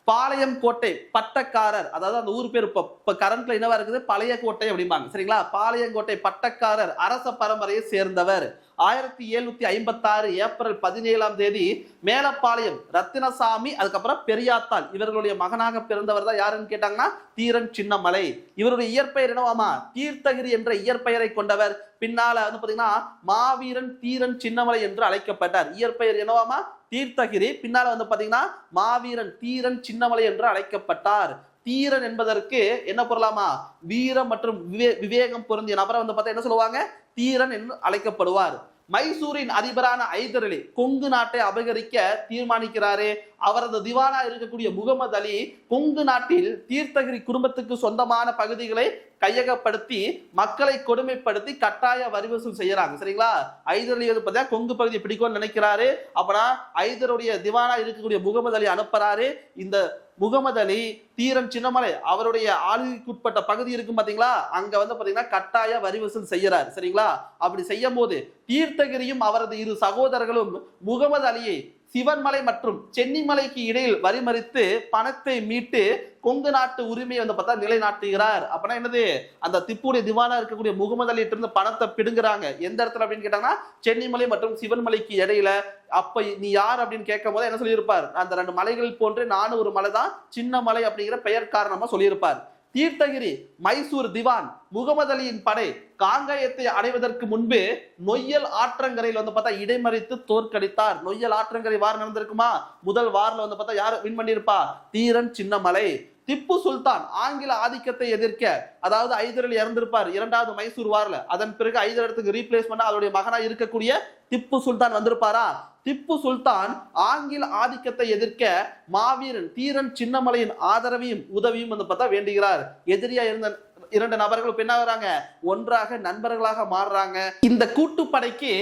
பாளையம் கோட்டை பட்டக்காரர், அதாவது அந்த ஊர் பேர் இப்ப கரண்ட்ல என்னவா இருக்குது? பழைய கோட்டை அப்படிம்பாங்க. சரிங்களா? பாளையங்கோட்டை பட்டக்காரர் அரச பரம்பரையை சேர்ந்தவர். 1756 ஏப்ரல் 17 மேலப்பாளையம் ரத்தினசாமி அதுக்கப்புறம் பெரியாத்தாள் இவர்களுடைய மகனாக பிறந்தவர் தான் யாருன்னு கேட்டாங்கன்னா தீரன் சின்னமலை. இவருடைய இயற்பெயர் என்னவாமா? தீர்த்தகிரி என்ற இயற்பெயரை கொண்டவர். பின்னால பாத்தீங்கன்னா மாவீரன் தீரன் சின்னமலை என்று அழைக்கப்பட்டார். இயற்பெயர் என்னவாமா? தீர்த்தகிரி. பின்னால பாத்தீங்கன்னா மாவீரன் தீரன் சின்னமலை என்று அழைக்கப்பட்டார். தீரன் என்பதற்கு என்ன பொருளாமா? வீரம் மற்றும் விவேகம் பொருந்திய நபரை பார்த்தா என்ன சொல்லுவாங்க? தீரன் என்று அழைக்கப்படுவார். மைசூரின் அதிபரான ஐதர் அலி கொங்கு நாட்டை அபகரிக்க தீர்மானிக்கிறாரு. அவரது திவானா இருக்கக்கூடிய முகமது அலி கொங்கு நாட்டில் தீர்த்தகிரி குடும்பத்துக்கு சொந்தமான பகுதிகளை கையகப்படுத்தி மக்களை கொடுமைப்படுத்தி கட்டாய வரி வசூல் செய்யறாங்க. சரிங்களா? ஐதர் அலி பார்த்தா கொங்கு பகுதியை பிடிக்கும்னு நினைக்கிறாரு. அப்பனா ஐதருடைய திவானா இருக்கக்கூடிய முகமது அலி அனுப்புறாரு. இந்த முகமது அலி தீரன் சின்னமலை அவருடைய ஆளுகைக்குட்பட்ட பகுதி இருக்கும் பாத்தீங்களா? அங்க பாத்தீங்கன்னா கட்டாய வரி வசூல் செய்யறாரு. சரிங்களா? அப்படி செய்யும் போது தீர்த்தகிரியும் அவரது இரு சகோதரர்களும் முகமது அலியை சிவன்மலை மற்றும் சென்னிமலைக்கு இடையில் வரிமறித்து பணத்தை மீட்டு கொங்கு நாட்டு உரிமையை பார்த்தா நிலைநாட்டுகிறார். அப்படின்னா என்னது? அந்த திப்புடைய திவானா இருக்கக்கூடிய முகமது அலிட்டு இருந்து பணத்தை பிடுங்குறாங்க. எந்த இடத்துல அப்படின்னு கேட்டாங்கன்னா சென்னிமலை மற்றும் சிவன்மலைக்கு இடையில. அப்ப நீ யார் அப்படின்னு கேட்கும் போது என்ன சொல்லியிருப்பார்? அந்த 2 மலைகள் போன்று நானும் ஒரு மலை தான், சின்ன மலை அப்படிங்கிற பெயர் காரணமா சொல்லியிருப்பார். தீர்த்தகிரி மைசூர் திவான் முகமது அலியின் படை காங்கயத்தை அடைவதற்கு முன்பு நொய்யல் ஆற்றங்கரையில் பார்த்தா இடைமறித்து தோற்கடித்தார். நொய்யல் ஆற்றங்கரை வார் நடந்திருக்குமா? முதல் வார்ல பார்த்தா யார் வின் பண்ணியிருப்பா? தீரன் சின்னமலை. திப்பு சுல்தான் ஆங்கில ஆதிக்கத்தை எதிர்க்க, அதாவது ஐதர் அலி இறந்திருப்பார் 2வது மைசூர் வார்ல. அதன் பிறகு ஐதர் இடத்துக்கு ரீப்ளேஸ் பண்ண அவருடைய மகனா இருக்கக்கூடிய திப்பு சுல்தான் வந்திருப்பாரா? திப்பு சுல்தான் ஆங்கில ஆதிக்கத்தை எதிர்க்க மாவீரன் தீரன் சின்னமலையின் ஆதரவையும் உதவியும் பார்த்தா வேண்டுகிறார். எதிரியா இருந்த 2 நபர்கள் என்ன வராங்க? ஒன்றாக நண்பர்களாக மாறுறாங்க. இந்த கூட்டுப்படைக்கு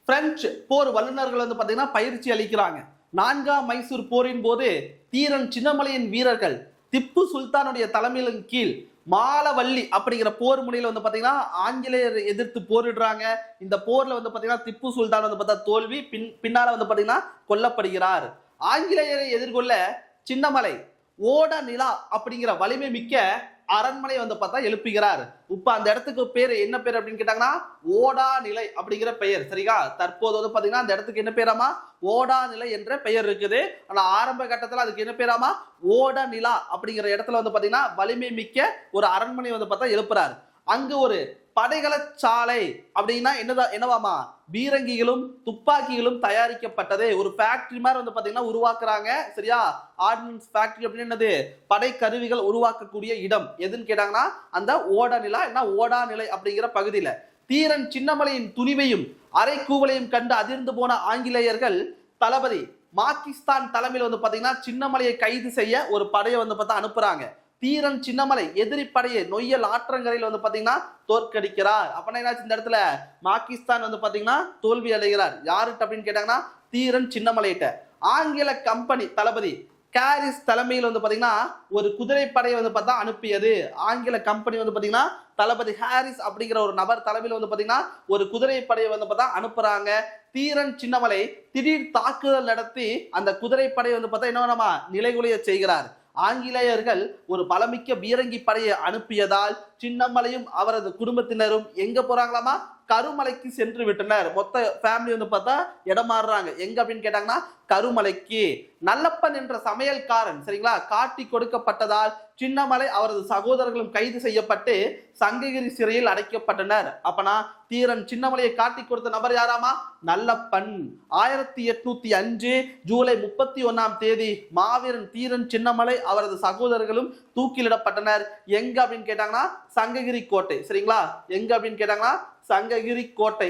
பிரெஞ்சு போர் வல்லுநர்கள் பாத்தீங்கன்னா பயிற்சி அளிக்கிறாங்க. 4ஆம் மைசூர் போரின் போது தீரன் சின்னமலையின் வீரர்கள் திப்பு சுல்தானுடைய தலைமையின் கீழ் மாலவல்லி அப்படிங்கிற போர் முனையில பாத்தீங்கன்னா ஆங்கிலேயர் எதிர்த்து போரிடுறாங்க. இந்த போர்ல பாத்தீங்கன்னா திப்பு சுல்தான் பார்த்தா தோல்வி. பின்னால பாத்தீங்கன்னா கொல்லப்படுகிறார். ஆங்கிலேயரை எதிர்கொள்ள சின்னமலை ஓட நிலா அப்படிங்கிற வலிமை மிக்க அரண்மனை வந்து பார்த்தா எழுப்புகிறார். இப்ப அந்த இடத்துக்கு பேரு என்ன பேர் அப்படின்னு கேட்டாங்கன்னா ஓடா நிலை அப்படிங்கிற பெயர். சரிங்களா? தற்போது வந்து பாத்தீங்கன்னா அந்த இடத்துக்கு என்ன பேராமா ஓடா நிலை என்ற பெயர் இருக்குது. ஆனா ஆரம்ப கட்டத்துல அதுக்கு என்ன பேராமா ஓட நிலா அப்படிங்கிற இடத்துல வந்து பாத்தீங்கன்னா வலிமை மிக்க ஒரு அரண்மனை வந்து பார்த்தா எழுப்புறாரு. அங்கு ஒரு படைகள சாலை அப்படின்னா என்னவாமா பீரங்கிகளும் துப்பாக்கிகளும் தயாரிக்கப்பட்டது. ஒரு ஃபேக்டரி மாதிரி வந்து பாத்தீங்கன்னா உருவாக்குறாங்க. சரியா? ஆர்டினன்ஸ் ஃபேக்டரி அப்படின்னு என்னது படை கருவிகள் உருவாக்கக்கூடிய இடம் எதுன்னு கேட்டாங்கன்னா அந்த ஓட நிலா என்ன ஓடா நிலை அப்படிங்கிற பகுதியில தீரன் சின்னமலையின் துணிவையும் அரைக்கூவலையும் கண்டு அதிர்ந்து போன ஆங்கிலேயர்கள் தளபதி பாகிஸ்தான் தலைமையில் வந்து பாத்தீங்கன்னா சின்னமலையை கைது செய்ய ஒரு படையை வந்து பார்த்தா அனுப்புறாங்க. தீரன் சின்னமலை எதிரி படையை நொய்யல் ஆற்றங்கரையில் வந்து பாத்தீங்கன்னா தோற்கடிக்கிறார். அப்படின்னா என்னாச்சு இந்த இடத்துல பாகிஸ்தான் வந்து பாத்தீங்கன்னா தோல்வி அடைகிறார். யாருட்டு அப்படின்னு கேட்டாங்கன்னா தீரன் சின்னமலையிட்ட. ஆங்கில கம்பெனி தளபதி கேரிஸ் தலைமையில் வந்து பாத்தீங்கன்னா ஒரு குதிரைப்படையை வந்து பார்த்தா அனுப்பியது. ஆங்கில கம்பெனி வந்து பாத்தீங்கன்னா தளபதி ஹாரிஸ் அப்படிங்கிற ஒரு நபர் தலைமையில் வந்து பாத்தீங்கன்னா ஒரு குதிரைப்படையை வந்து பார்த்தா அனுப்புறாங்க. தீரன் சின்னமலை திடீர் தாக்குதல் நடத்தி அந்த குதிரைப்படையை வந்து பார்த்தா என்ன நிலைகுலைய செய்கிறார். ஆங்கிலேயர்கள் ஒரு பலமிக்க பீரங்கி படையை அனுப்பியதால் சின்னமலையும் அவரது குடும்பத்தினரும் எங்க போறாங்களாமா கருமலைக்கு சென்று விட்டனர். மொத்த ஃபேமிலி வந்து பார்த்தா இடம் மாறுறாங்க. எங்க அப்படின்னு கேட்டாங்கன்னா கருமலைக்கு. நல்லப்பன் என்ற சமையல்காரன் சரிங்களா காட்டி கொடுக்கப்பட்டதால் சின்னமலை அவரது சகோதரர்களும் கைது செய்யப்பட்டு சங்ககிரி சிறையில் அடைக்கப்பட்டனர். அப்பனா தீரன் சின்னமலையை காட்டி கொடுத்த நபர் யாராமா நல்லப்பன். 1805 ஜூலை 31 மாவீரன் தீரன் சின்னமலை அவரது சகோதரர்களும் தூக்கிலிடப்பட்டனர். எங்க அப்படின்னு கேட்டாங்கன்னா சங்ககிரி கோட்டை. சரிங்களா? எங்க அப்படின்னு கேட்டாங்கன்னா சங்ககிரி கோட்டை.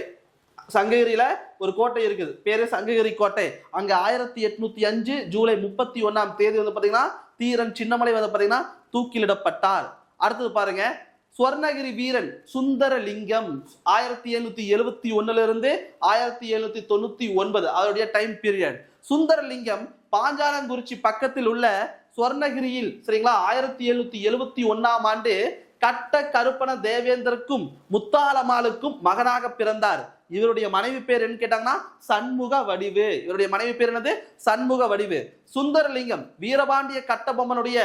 சங்ககிரியில ஒரு கோட்டை இருக்குது, பேரு சங்ககிரி கோட்டை. அங்க 1805 ஜூலை 31 வந்து பாத்தீங்கன்னா தீரன் சின்னமலை வந்து பாத்தீங்கன்னா தூக்கிலிடப்பட்டார். அடுத்தது பாருங்க சுவர்ணகிரி வீரன் சுந்தரலிங்கம் 1771 இருந்து 1799 அவருடைய டைம் பீரியட். சுந்தரலிங்கம் பாஞ்சாலங்குறிச்சி பக்கத்தில் உள்ள சுவர்ணகிரியில் சரிங்களா 1771 கட்ட கருப்பண தேவேந்திரக்கும் முத்தாலம்மாளுக்கும் மகனாக பிறந்தார். இவருடைய மனைவி பேர் என்ன கேட்டாங்கன்னா சண்முக வடிவு. இவருடைய மனைவி பேர் என்னது சண்முக வடிவு. சுந்தரலிங்கம் வீரபாண்டிய கட்டபொம்மனுடைய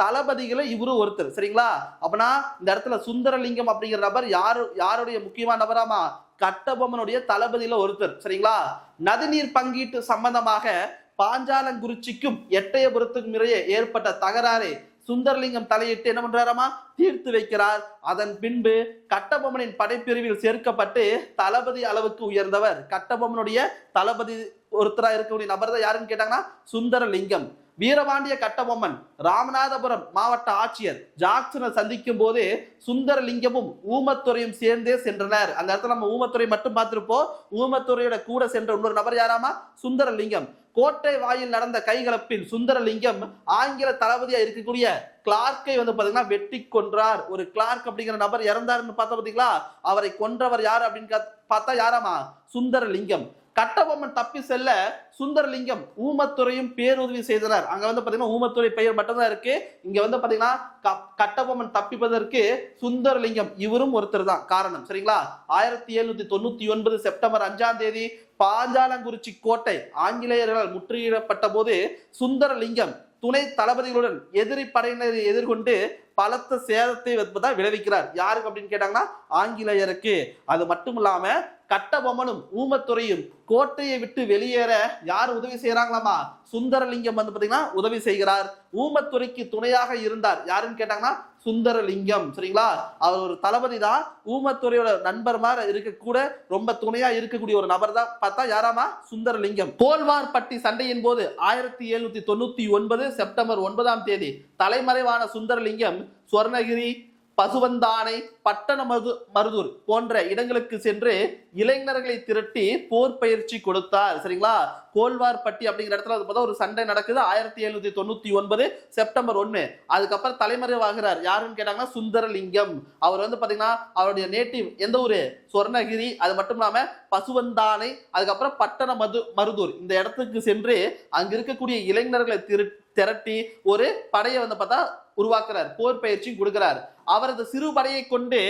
தளபதிகளை இவரு ஒருத்தர். சரிங்களா? அப்பனா இந்த இடத்துல சுந்தரலிங்கம் அப்படிங்கிற நபர் யாருடைய முக்கியமான நபராமா கட்டபொம்மனுடைய தளபதியில ஒருத்தர். சரிங்களா? நதிநீர் பங்கீட்டு சம்பந்தமாக பாஞ்சாலங்குறிச்சிக்கும் எட்டயபுரத்துக்கும் இடையே ஏற்பட்ட தகராறு சுந்தரலிங்கம் தலையிட்டு என்ன பண்றாராமா தீர்த்து வைக்கிறார். அதன் பின்பு கட்டபொம்மனின் படைப்பிரிவில் சேர்க்கப்பட்டு தளபதி அளவுக்கு உயர்ந்தவர். கட்டபொம்மனுடைய தளபதி ஒருத்தரா இருக்கக்கூடிய நபர் தான் யாருன்னு கேட்டாங்கன்னா சுந்தரலிங்கம். வீரபாண்டிய கட்டபொம்மன் ராமநாதபுரம் மாவட்ட ஆட்சியர் ஜாக்சனை சந்திக்கும் போது சுந்தரலிங்கமும் ஊமத்துறையும் சேர்ந்தே சென்றனர். அந்த இடத்துல நம்ம ஊமத்துறை மட்டும் பார்த்திருப்போம். ஊமத்துறையோட கூட சென்ற இன்னொரு நபர் யாராமா சுந்தரலிங்கம். கோட்டை வாயில் நடந்த கைகலப்பில் சுந்தரலிங்கம் ஆங்கில தளபதியா இருக்கக்கூடிய கிளார்க்கை வந்து பாத்தீங்கன்னா வெட்டி கொன்றார். ஒரு கிளார்க் அப்படிங்கிற நபர் இறந்தாருன்னு பார்த்தா பாத்தீங்களா, அவரை கொன்றவர் யார் அப்படின்னு பார்த்தா யாராமா சுந்தரலிங்கம். கட்டபொம்மன் தப்பி செல்ல சுந்தரலிங்கம் ஊமத்துறையும் பேருதவி செய்தனர். அங்க வந்து பாத்தீங்கன்னா ஊமத்துறை பெயர் மட்டும்தான் இருக்கு. இங்க வந்து பாத்தீங்கன்னா கட்டபொம்மன் தப்பிப்பதற்கு சுந்தரலிங்கம் இவரும் ஒருத்தர் தான் காரணம். சரிங்களா? 1799 செப்டம்பர் 5 பாஞ்சாலங்குறிச்சி கோட்டை ஆங்கிலேயர்களால் முற்றுகையிடப்பட்ட போது சுந்தரலிங்கம் துணை தளபதிகளுடன் எதிரி படையினரை எதிர்கொண்டு பலத்த சேதத்தை விளைவிக்கிறார். யாருக்கு அப்படின்னு கேட்டாங்கன்னா ஆங்கிலேயருக்கு. அது மட்டும் இல்லாம கட்டபொம்மனும் ஊமத்துறையும் கோட்டையை விட்டு வெளியேற யார் உதவி செய்யறாங்களாமா சுந்தரலிங்கம் வந்து பாத்தீங்கன்னா உதவி செய்கிறார். ஊமத்துறைக்கு துணையாக இருந்தார். யாருன்னு கேட்டாங்கன்னா சுந்தரலிங்கம். சரிங்களா? அவர் ஒரு தளபதி தான். ஊமத்துறையோட நண்பர் மாதிரி இருக்க கூட ரொம்ப துணையா இருக்கக்கூடிய ஒரு நபர் தான் பார்த்தா யாராமா சுந்தரலிங்கம். கோல்வார்பட்டி சண்டையின் போது 1799 செப்டம்பர் 9 தலைமறைவான சுந்தரலிங்கம் சுவர்ணகிரி பசுவந்தானை பட்டண மருதூர் போன்ற இடங்களுக்கு சென்று இளைஞர்களை திரட்டி போர் பயிற்சி கொடுத்தார். சரிங்களா? கோல்வார்பட்டி அப்படிங்கிற இடத்துல ஒரு சண்டை நடக்குது 1799 செப்டம்பர் 1. அதுக்கப்புறம் தலைமறைவாகிறார். யாருன்னு கேட்டாங்கன்னா சுந்தரலிங்கம். அவர் வந்து பாத்தீங்கன்னா அவருடைய நேட்டிவ் எந்த ஊரு சுவர்ணகிரி. அது மட்டும் இல்லாம பசுவந்தானை அதுக்கப்புறம் பட்டண மருதூர் இந்த இடத்துக்கு சென்று அங்க இருக்கக்கூடிய இளைஞர்களை திரட்டி ஒரு படையை வந்து பார்த்தா உருவாக்குறார். போர் பயிற்சியும் கொடுக்கிறார். அவரது சிறு படையை கொண்டு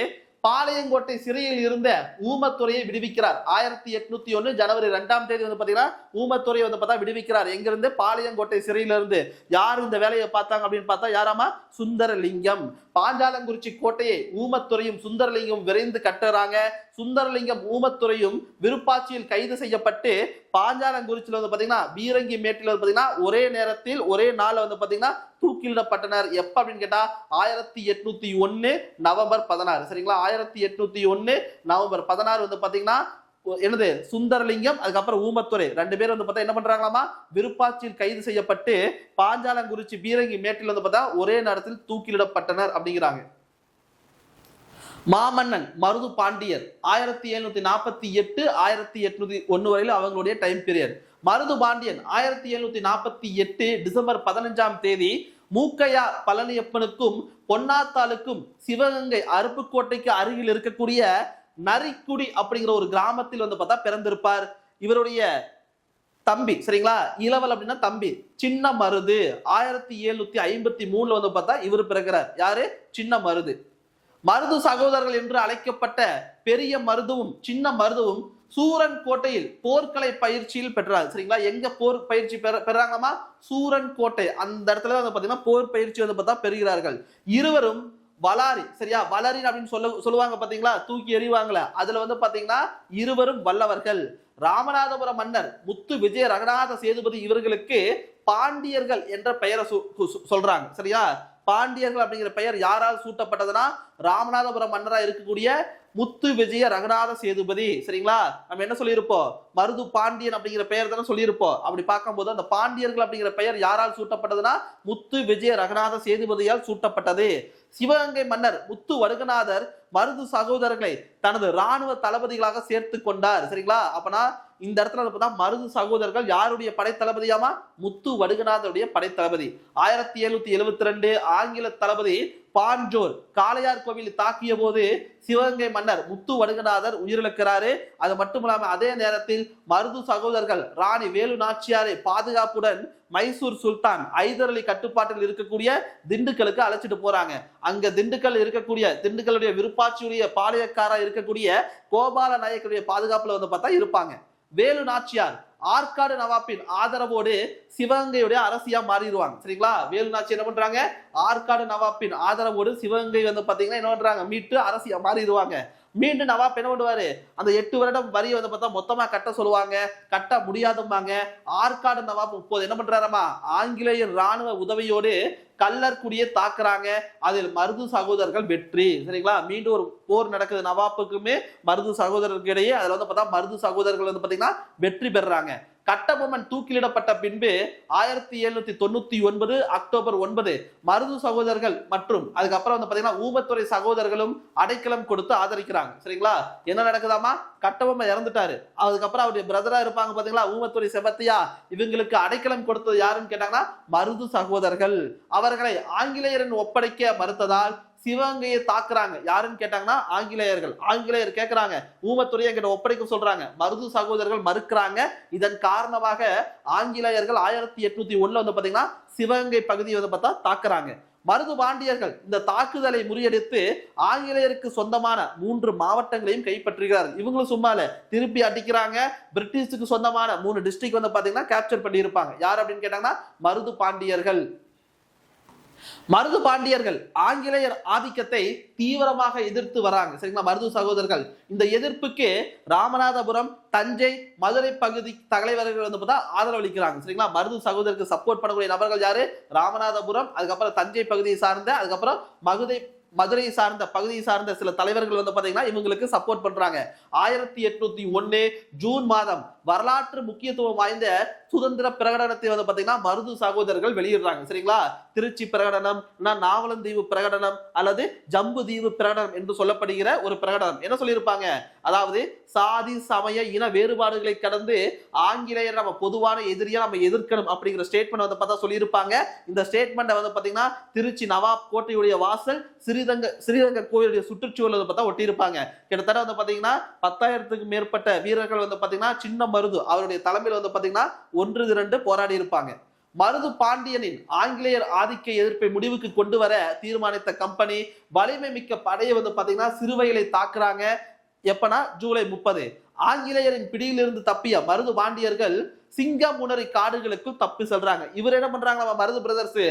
பாளையங்கோட்டை சிறையில் இருந்த ஊமத்துறையை விடுவிக்கிறார். 1801 ஜனவரி 2ஆம் தேதி வந்து பாத்தீங்கன்னா ஊமத்துறை வந்து பார்த்தா விடுவிக்கிறார். எங்கிருந்து? பாளையங்கோட்டை சிறையிலிருந்து. யார் இந்த வேலையை பார்த்தாங்க அப்படின்னு பார்த்தா யாராமா? சுந்தரலிங்கம். பாஞ்சாலங்குறிச்சி கோட்டையை ஊமத்துறையும் சுந்தரலிங்கம் விரைந்து கட்டுறாங்க. சுந்தரலிங்கம் ஊமத்துறையும் விருப்பாட்சியில் கைது செய்யப்பட்டு பாஞ்சாலங்குறிச்சியில் வந்து பாத்தீங்கன்னா பீரங்கி மேட்டில் வந்து பாத்தீங்கன்னா ஒரே நேரத்தில் ஒரே நாள் வந்து பாத்தீங்கன்னா தூக்கிலிடப்பட்டனர். எப்ப அப்படின்னு கேட்டா 1801 நவம்பர் 16. சரிங்களா? 1801 நவம்பர் 16 வந்து பாத்தீங்கன்னா என்னது சுந்தரலிங்கம் அதுக்கப்புறம் ஊமத்துறை 2 பேர் வந்து பார்த்தா என்ன பண்றாங்களாமா? விருப்பாட்சியில் கைது செய்யப்பட்டு பாஞ்சாலங்குறிச்சி பீரங்கி மேட்டில் வந்து பார்த்தா ஒரே நேரத்தில் தூக்கிலிடப்பட்டனர் அப்படிங்கிறாங்க. மாமன்னன் மருது பாண்டியர் 1748 1801 வரையில அவங்களுடைய time period. Marudhu Pandiyan 1748 December 15ஆம் தேதி மூக்கையா பழனியப்பனுக்கும் பொன்னாத்தாளுக்கும் சிவகங்கை அருப்புக்கோட்டைக்கு அருகில் இருக்கக்கூடிய நரிக்குடி அப்படிங்கிற ஒரு கிராமத்தில் வந்து பார்த்தா பிறந்திருப்பார். இவருடைய தம்பி சரிங்களா? இளவல் அப்படின்னா தம்பி. சின்ன மருது 1753 வந்து பார்த்தா இவர் பிறக்கிறார். யாரு? சின்ன மருது. மருது சகோதரர்கள் என்று அழைக்கப்பட்ட பெரிய மருதுவும் சின்ன மருதுவும் சூரன் கோட்டையில் போர்க்கலை பயிற்சியில் பெற்றார். சரிங்களா? எங்க போர் பயிற்சி பெறாங்கம்மா? சூரன் கோட்டை. அந்த இடத்துல வந்து பாத்தீங்கன்னா போர் பயிற்சி வந்து பார்த்தா பெறுகிறார்கள். இருவரும் வளாரி. சரியா? வளரி அப்படின்னு சொல்லுவாங்க பாத்தீங்களா? தூக்கி எறிவாங்களே, அதுல வந்து பாத்தீங்கன்னா இருவரும் வல்லவர்கள். ராமநாதபுரம் மன்னர் முத்து விஜய ரங்கநாத சேதுபதி இவர்களுக்கு பாண்டியர்கள் என்ற பெயரை சொல்றாங்க. சரியா? பாண்டியர்கள் அப்படிங்கிற பெயர் யாரால் சூட்டப்பட்டதுன்னா ராமநாதபுரம் மன்னரா இருக்கக்கூடிய முத்து விஜய ரங்கநாத சேதுபதி. சரிங்களா? நம்ம என்ன சொல்லியிருப்போம்? மருது பாண்டியன் அப்படிங்கிற பெயர் தானே சொல்லியிருப்போம். அப்படி பார்க்கும்போது அந்த பாண்டியர்கள் அப்படிங்கிற பெயர் யாரால் சூட்டப்பட்டதுன்னா முத்து விஜய ரங்கநாத சேதுபதியால் சூட்டப்பட்டது. சிவகங்கை மன்னர் முத்து வடுகநாதர் மருது சகோதரர்களை தனது ராணுவ தளபதிகளாக சேர்த்து கொண்டார். சரிங்களா? அப்பனா இந்த இடத்துல மருது சகோதரர்கள் யாருடைய படை தளபதியாமா? முத்து வடுகநாதருடைய படை தளபதி. 1772 ஆங்கில தளபதி பாஞ்சோர் காளையார் கோவில் தாக்கிய போது சிவகங்கை மன்னர் முத்து வடுகநாதர் உயிரிழக்கிறாரு. அது மட்டும் இல்லாம அதே நேரத்தில் மருது சகோதரர்கள் ராணி வேலு நாச்சியாரை பாதுகாப்புடன் மைசூர் சுல்தான் ஐதர் அலி கட்டுப்பாட்டில் இருக்கக்கூடிய திண்டுக்கலுக்கு அழைச்சிட்டு போறாங்க. அங்க திண்டுக்கலுடைய விருப்பாட்சியுடைய பாளையக்காரா இருக்கக்கூடிய கோபால நாயக்கருடைய பாதுகாப்புல வந்து பார்த்தா இருப்பாங்க. வேலு நாச்சியார் ஆற்காடு நவாப்பின் ஆதரவோடு சிவகங்கையுடைய அரசியா மாறிடுவாங்க. சரிங்களா? வேலு நாச்சி என்ன பண்றாங்க? ஆற்காடு நவாப்பின் ஆதரவோடு சிவகங்கை வந்து பாத்தீங்கன்னா என்ன பண்றாங்க? மீட்டு அரசியா மாறிடுவாங்க. மீண்டும் நவாப் என்ன பண்ணுவாரு? அந்த 8 வருடம் வரியை வந்து பார்த்தா மொத்தமா கட்ட சொல்லுவாங்க. கட்ட முடியாதும்பாங்க. ஆற்காடு நவாப் இப்போது என்ன பண்றாரமா? ஆங்கிலேயர் ராணுவ உதவியோடு கல்லர்குடியை தாக்குறாங்க. அதில் மருது சகோதரர்கள் வெற்றி. சரிங்களா? மீண்டும் ஒரு போர் நடக்குது நவாப்புக்குமே மருது சகோதரர்களுக்கு இடையே. அதுல வந்து பார்த்தா மருது சகோதரர்கள் வந்து பாத்தீங்கன்னா வெற்றி பெறாங்க. கட்டபொம்மன் தூக்கிலிடப்பட்ட பின்பு 1799 அக்டோபர் 9 மருது சகோதரர்கள் மற்றும் அதுக்கப்புறம் வந்து பாத்தீங்கன்னா ஊமத்துறை சகோதரர்களும் அடைக்கலம் கொடுத்து ஆதரிக்கிறாங்க. சரிங்களா? என்ன நடக்குதாமா? கட்டபொம்மன் இறந்துட்டாரு. அதுக்கப்புறம் அவருடைய பிரதரா இருப்பாங்க பாத்தீங்களா ஊமத்துறை செபத்தியா, இவங்களுக்கு அடைக்கலம் கொடுத்தது யாருன்னு கேட்டாங்கன்னா மருது சகோதரர்கள். அவர்களை ஆங்கிலேயரின் ஒப்படைக்க மறுத்ததால் சிவகங்கையை தாக்குறாங்க. யாருன்னு கேட்டாங்கன்னா ஆங்கிலேயர் கேட்கிறாங்க, ஊமத்துறையை என்கிட்ட ஒப்படைக்க சொல்றாங்க. மருது சகோதரர்கள் மறுக்கிறாங்க. இதன் காரணமாக ஆங்கிலேயர்கள் 1801 வந்து பாத்தீங்கன்னா சிவகங்கை பகுதியை வந்து பார்த்தா தாக்குறாங்க. மருது பாண்டியர்கள் இந்த தாக்குதலை முறியடித்து ஆங்கிலேயருக்கு சொந்தமான 3 மாவட்டங்களையும் கைப்பற்றுகிறார். இவங்களும் சும்மால திருப்பி அடிக்கிறாங்க. பிரிட்டிஷுக்கு சொந்தமான 3 டிஸ்ட்ரிக்ட் வந்து பாத்தீங்கன்னா கேப்சர் பண்ணி இருப்பாங்க. யார் அப்படின்னு கேட்டாங்கன்னா மருது பாண்டியர்கள். மருது பாண்டியர்கள் ஆங்கிலேயர் ஆதிக்கத்தை தீவிரமாக எதிர்த்து வராங்க. சரிங்களா? மருது சகோதரர்கள் இந்த எதிர்ப்புக்கு ராமநாதபுரம், தஞ்சை, மதுரை பகுதி தலைவர்கள் வந்து பார்த்தா ஆதரவளிக்கிறாங்க. சரிங்களா? மருது சகோதரருக்கு சப்போர்ட் பண்ணக்கூடிய நபர்கள் யாரு? ராமநாதபுரம், அதுக்கப்புறம் தஞ்சை பகுதியை சார்ந்த, அதுக்கப்புறம் மதுரை சார்ந்த பகுதியை சார்ந்த சில தலைவர்கள் வந்து பாத்தீங்கன்னா இவங்களுக்கு சப்போர்ட் பண்றாங்க. 1801 ஜூன் மாதம் வரலாற்று முக்கியத்துவம் வாய்ந்த சுதந்திர பிரகடனத்தை வந்து பாத்தீங்கன்னா மருது சகோதரர்கள் வெளியிடுறாங்க. சரிங்களா? திருச்சி பிரகடனம், நாவலந்தீவு பிரகடனம் அல்லது ஜம்பு தீவு பிரகடனம் என்று சொல்லப்படுகிற ஒரு பிரகடனம். என்ன சொல்லியிருப்பாங்க? அதாவது சாதி சமய இன வேறுபாடுகளை கடந்து ஆங்கிலேயர் நம்ம பொதுவான எதிரியா நம்ம எதிர்க்கணும் அப்படிங்கிற ஸ்டேட்மெண்ட் வந்து பார்த்தா சொல்லியிருப்பாங்க. இந்த ஸ்டேட்மெண்ட் வந்து பாத்தீங்கன்னா திருச்சி நவாப் கோட்டையுடைய வாசல், ஸ்ரீரங்க கோயிலுடைய சுற்றுச்சுவல் வந்து பார்த்தா ஒட்டியிருப்பாங்க. கிட்டத்தட்ட வந்து பாத்தீங்கன்னா 10,000க்கும் மேற்பட்ட வீரர்கள் வந்து பாத்தீங்கன்னா சின்ன மருது அவருடைய தலைமையில் வந்து பாத்தீங்கன்னா 1 திரண்டு போராடி இருப்பாங்க. மருது பாண்டியனின் ஆங்கிலேயர் ஆதிக்க எதிர்ப்பை முடிவுக்கு கொண்டு வர தீர்மானித்த கம்பெனி வலிமை மிக்க படையை வந்து பாத்தீங்கன்னா சிறுவைகளை தாக்குறாங்க. எப்பனா ஜூலை 30. ஆங்கிலேயரின் பிடியிலிருந்து தப்பிய மருது பாண்டியர்கள் சிங்கமுனரி காடுகளுக்குள் தப்பி செல்றாங்க. இவர் என்ன பண்றாங்களா, மருது பிரதர்ஸ்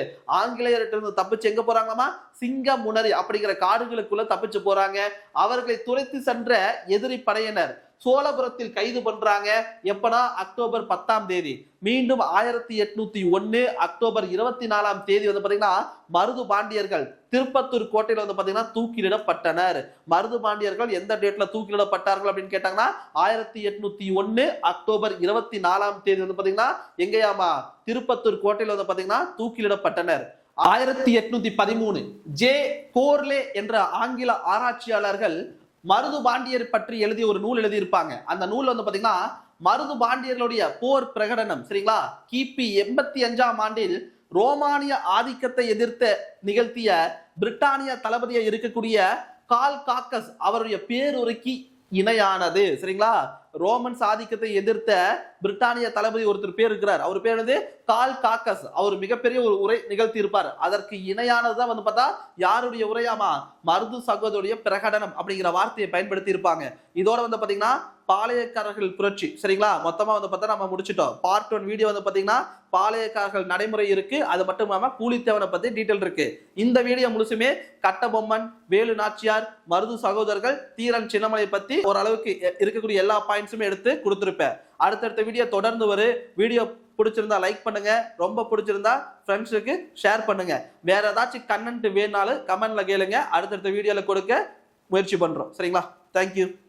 ஆங்கிலேயர்கிட்ட இருந்து தப்பிச்சு எங்க போறாங்களாமா, சிங்கமுனரி அப்படிங்கிற காடுகளுக்குள்ள தப்பிச்சு போறாங்க. அவர்களை துரைத்து சென்ற எதிரி படையினர் சோழபுரத்தில் கைது பண்றாங்க. எப்பனா அக்டோபர் 10 மீண்டும் 1801 அக்டோபர் 24 வந்து பாத்தீங்கன்னா மருது பாண்டியர்கள் திருப்பத்தூர் கோட்டையில வந்து பாத்தீங்கன்னா தூக்கிலிடப்பட்டனர். மருது பாண்டியர்கள் எந்த டேட்ல தூக்கிலிடப்பட்டார்கள் அப்படின்னு கேட்டாங்கன்னா 1801 அக்டோபர் 24 வந்து பாத்தீங்கன்னா எங்கேயாமா திருப்பத்தூர் கோட்டையில வந்து பாத்தீங்கன்னா தூக்கிலிடப்பட்டனர். 1813 ஜே கோர்லே என்ற ஆங்கில ஆராய்ச்சியாளர்கள் மருது பாண்டியர் பற்றி எழுதிய ஒரு நூல் எழுதியிருப்பாங்க. அந்த நூல் வந்து பாத்தீங்கன்னா மருது பாண்டியர்களுடைய போர் பிரகடனம். சரிங்களா, கிபி 85 ரோமானிய ஆதிக்கத்தை எதிர்த்து நிகழ்த்திய பிரிட்டானிய தளபதியா இருக்கக்கூடிய கால் காக்கஸ் அவருடைய பேருரைக்கு இணையானது. சரிங்களா, ரோமன்ஸ் ஆதிக்கத்தை எதிர்த்த பிரிட்டானிய தளபதி ஒருத்தர் பேர் இருக்கிறார். அவர் பேர் வந்து கால் காக்கஸ். அவர் மிகப்பெரிய ஒரு உரை நிகழ்த்தி இருப்பார். அதற்கு இணையானதுதான் வந்து பார்த்தா யாருடைய உரையாமா, மருது சகோதரிய பிரகடனம் அப்படிங்கிற வார்த்தையை பயன்படுத்தி இருப்பாங்க. இதோட வந்து பாத்தீங்கன்னா பாளையக்காரர்கள் புரட்சி. சரிங்களா, மொத்தமா வந்து பார்த்தா நம்ம முடிச்சிட்டோம். பார்ட் 1 வீடியோ வந்து பாத்தீங்கன்னா பாளையக்காரர்கள் நடைமுறை இருக்கு, அது மட்டும் இல்லாம பூலித்தேவனை பத்தி டீட்டெயில் இருக்கு. இந்த வீடியோ முழுசுமே கட்டபொம்மன், வேலு நாச்சியார், மருது சகோதரர்கள், தீரன் சின்னமலை பத்தி ஓரளவுக்கு இருக்கக்கூடிய எல்லா பாயிண்ட்ஸுமே எடுத்து கொடுத்திருப்பேன். அடுத்தடுத்த வீடியோ தொடர்ந்து வரும். வீடியோ பிடிச்சிருந்தா லைக் பண்ணுங்க, ரொம்ப பிடிச்சிருந்தா ஃப்ரெண்ட்ஸுக்கு ஷேர் பண்ணுங்க. வேற ஏதாச்சும் கண்டென்ட் வேணாலும் கமெண்ட்ல கேளுங்க, அடுத்தடுத்த வீடியோல கொடுக்க முயற்சி பண்றோம். சரிங்களா, தேங்க்யூ.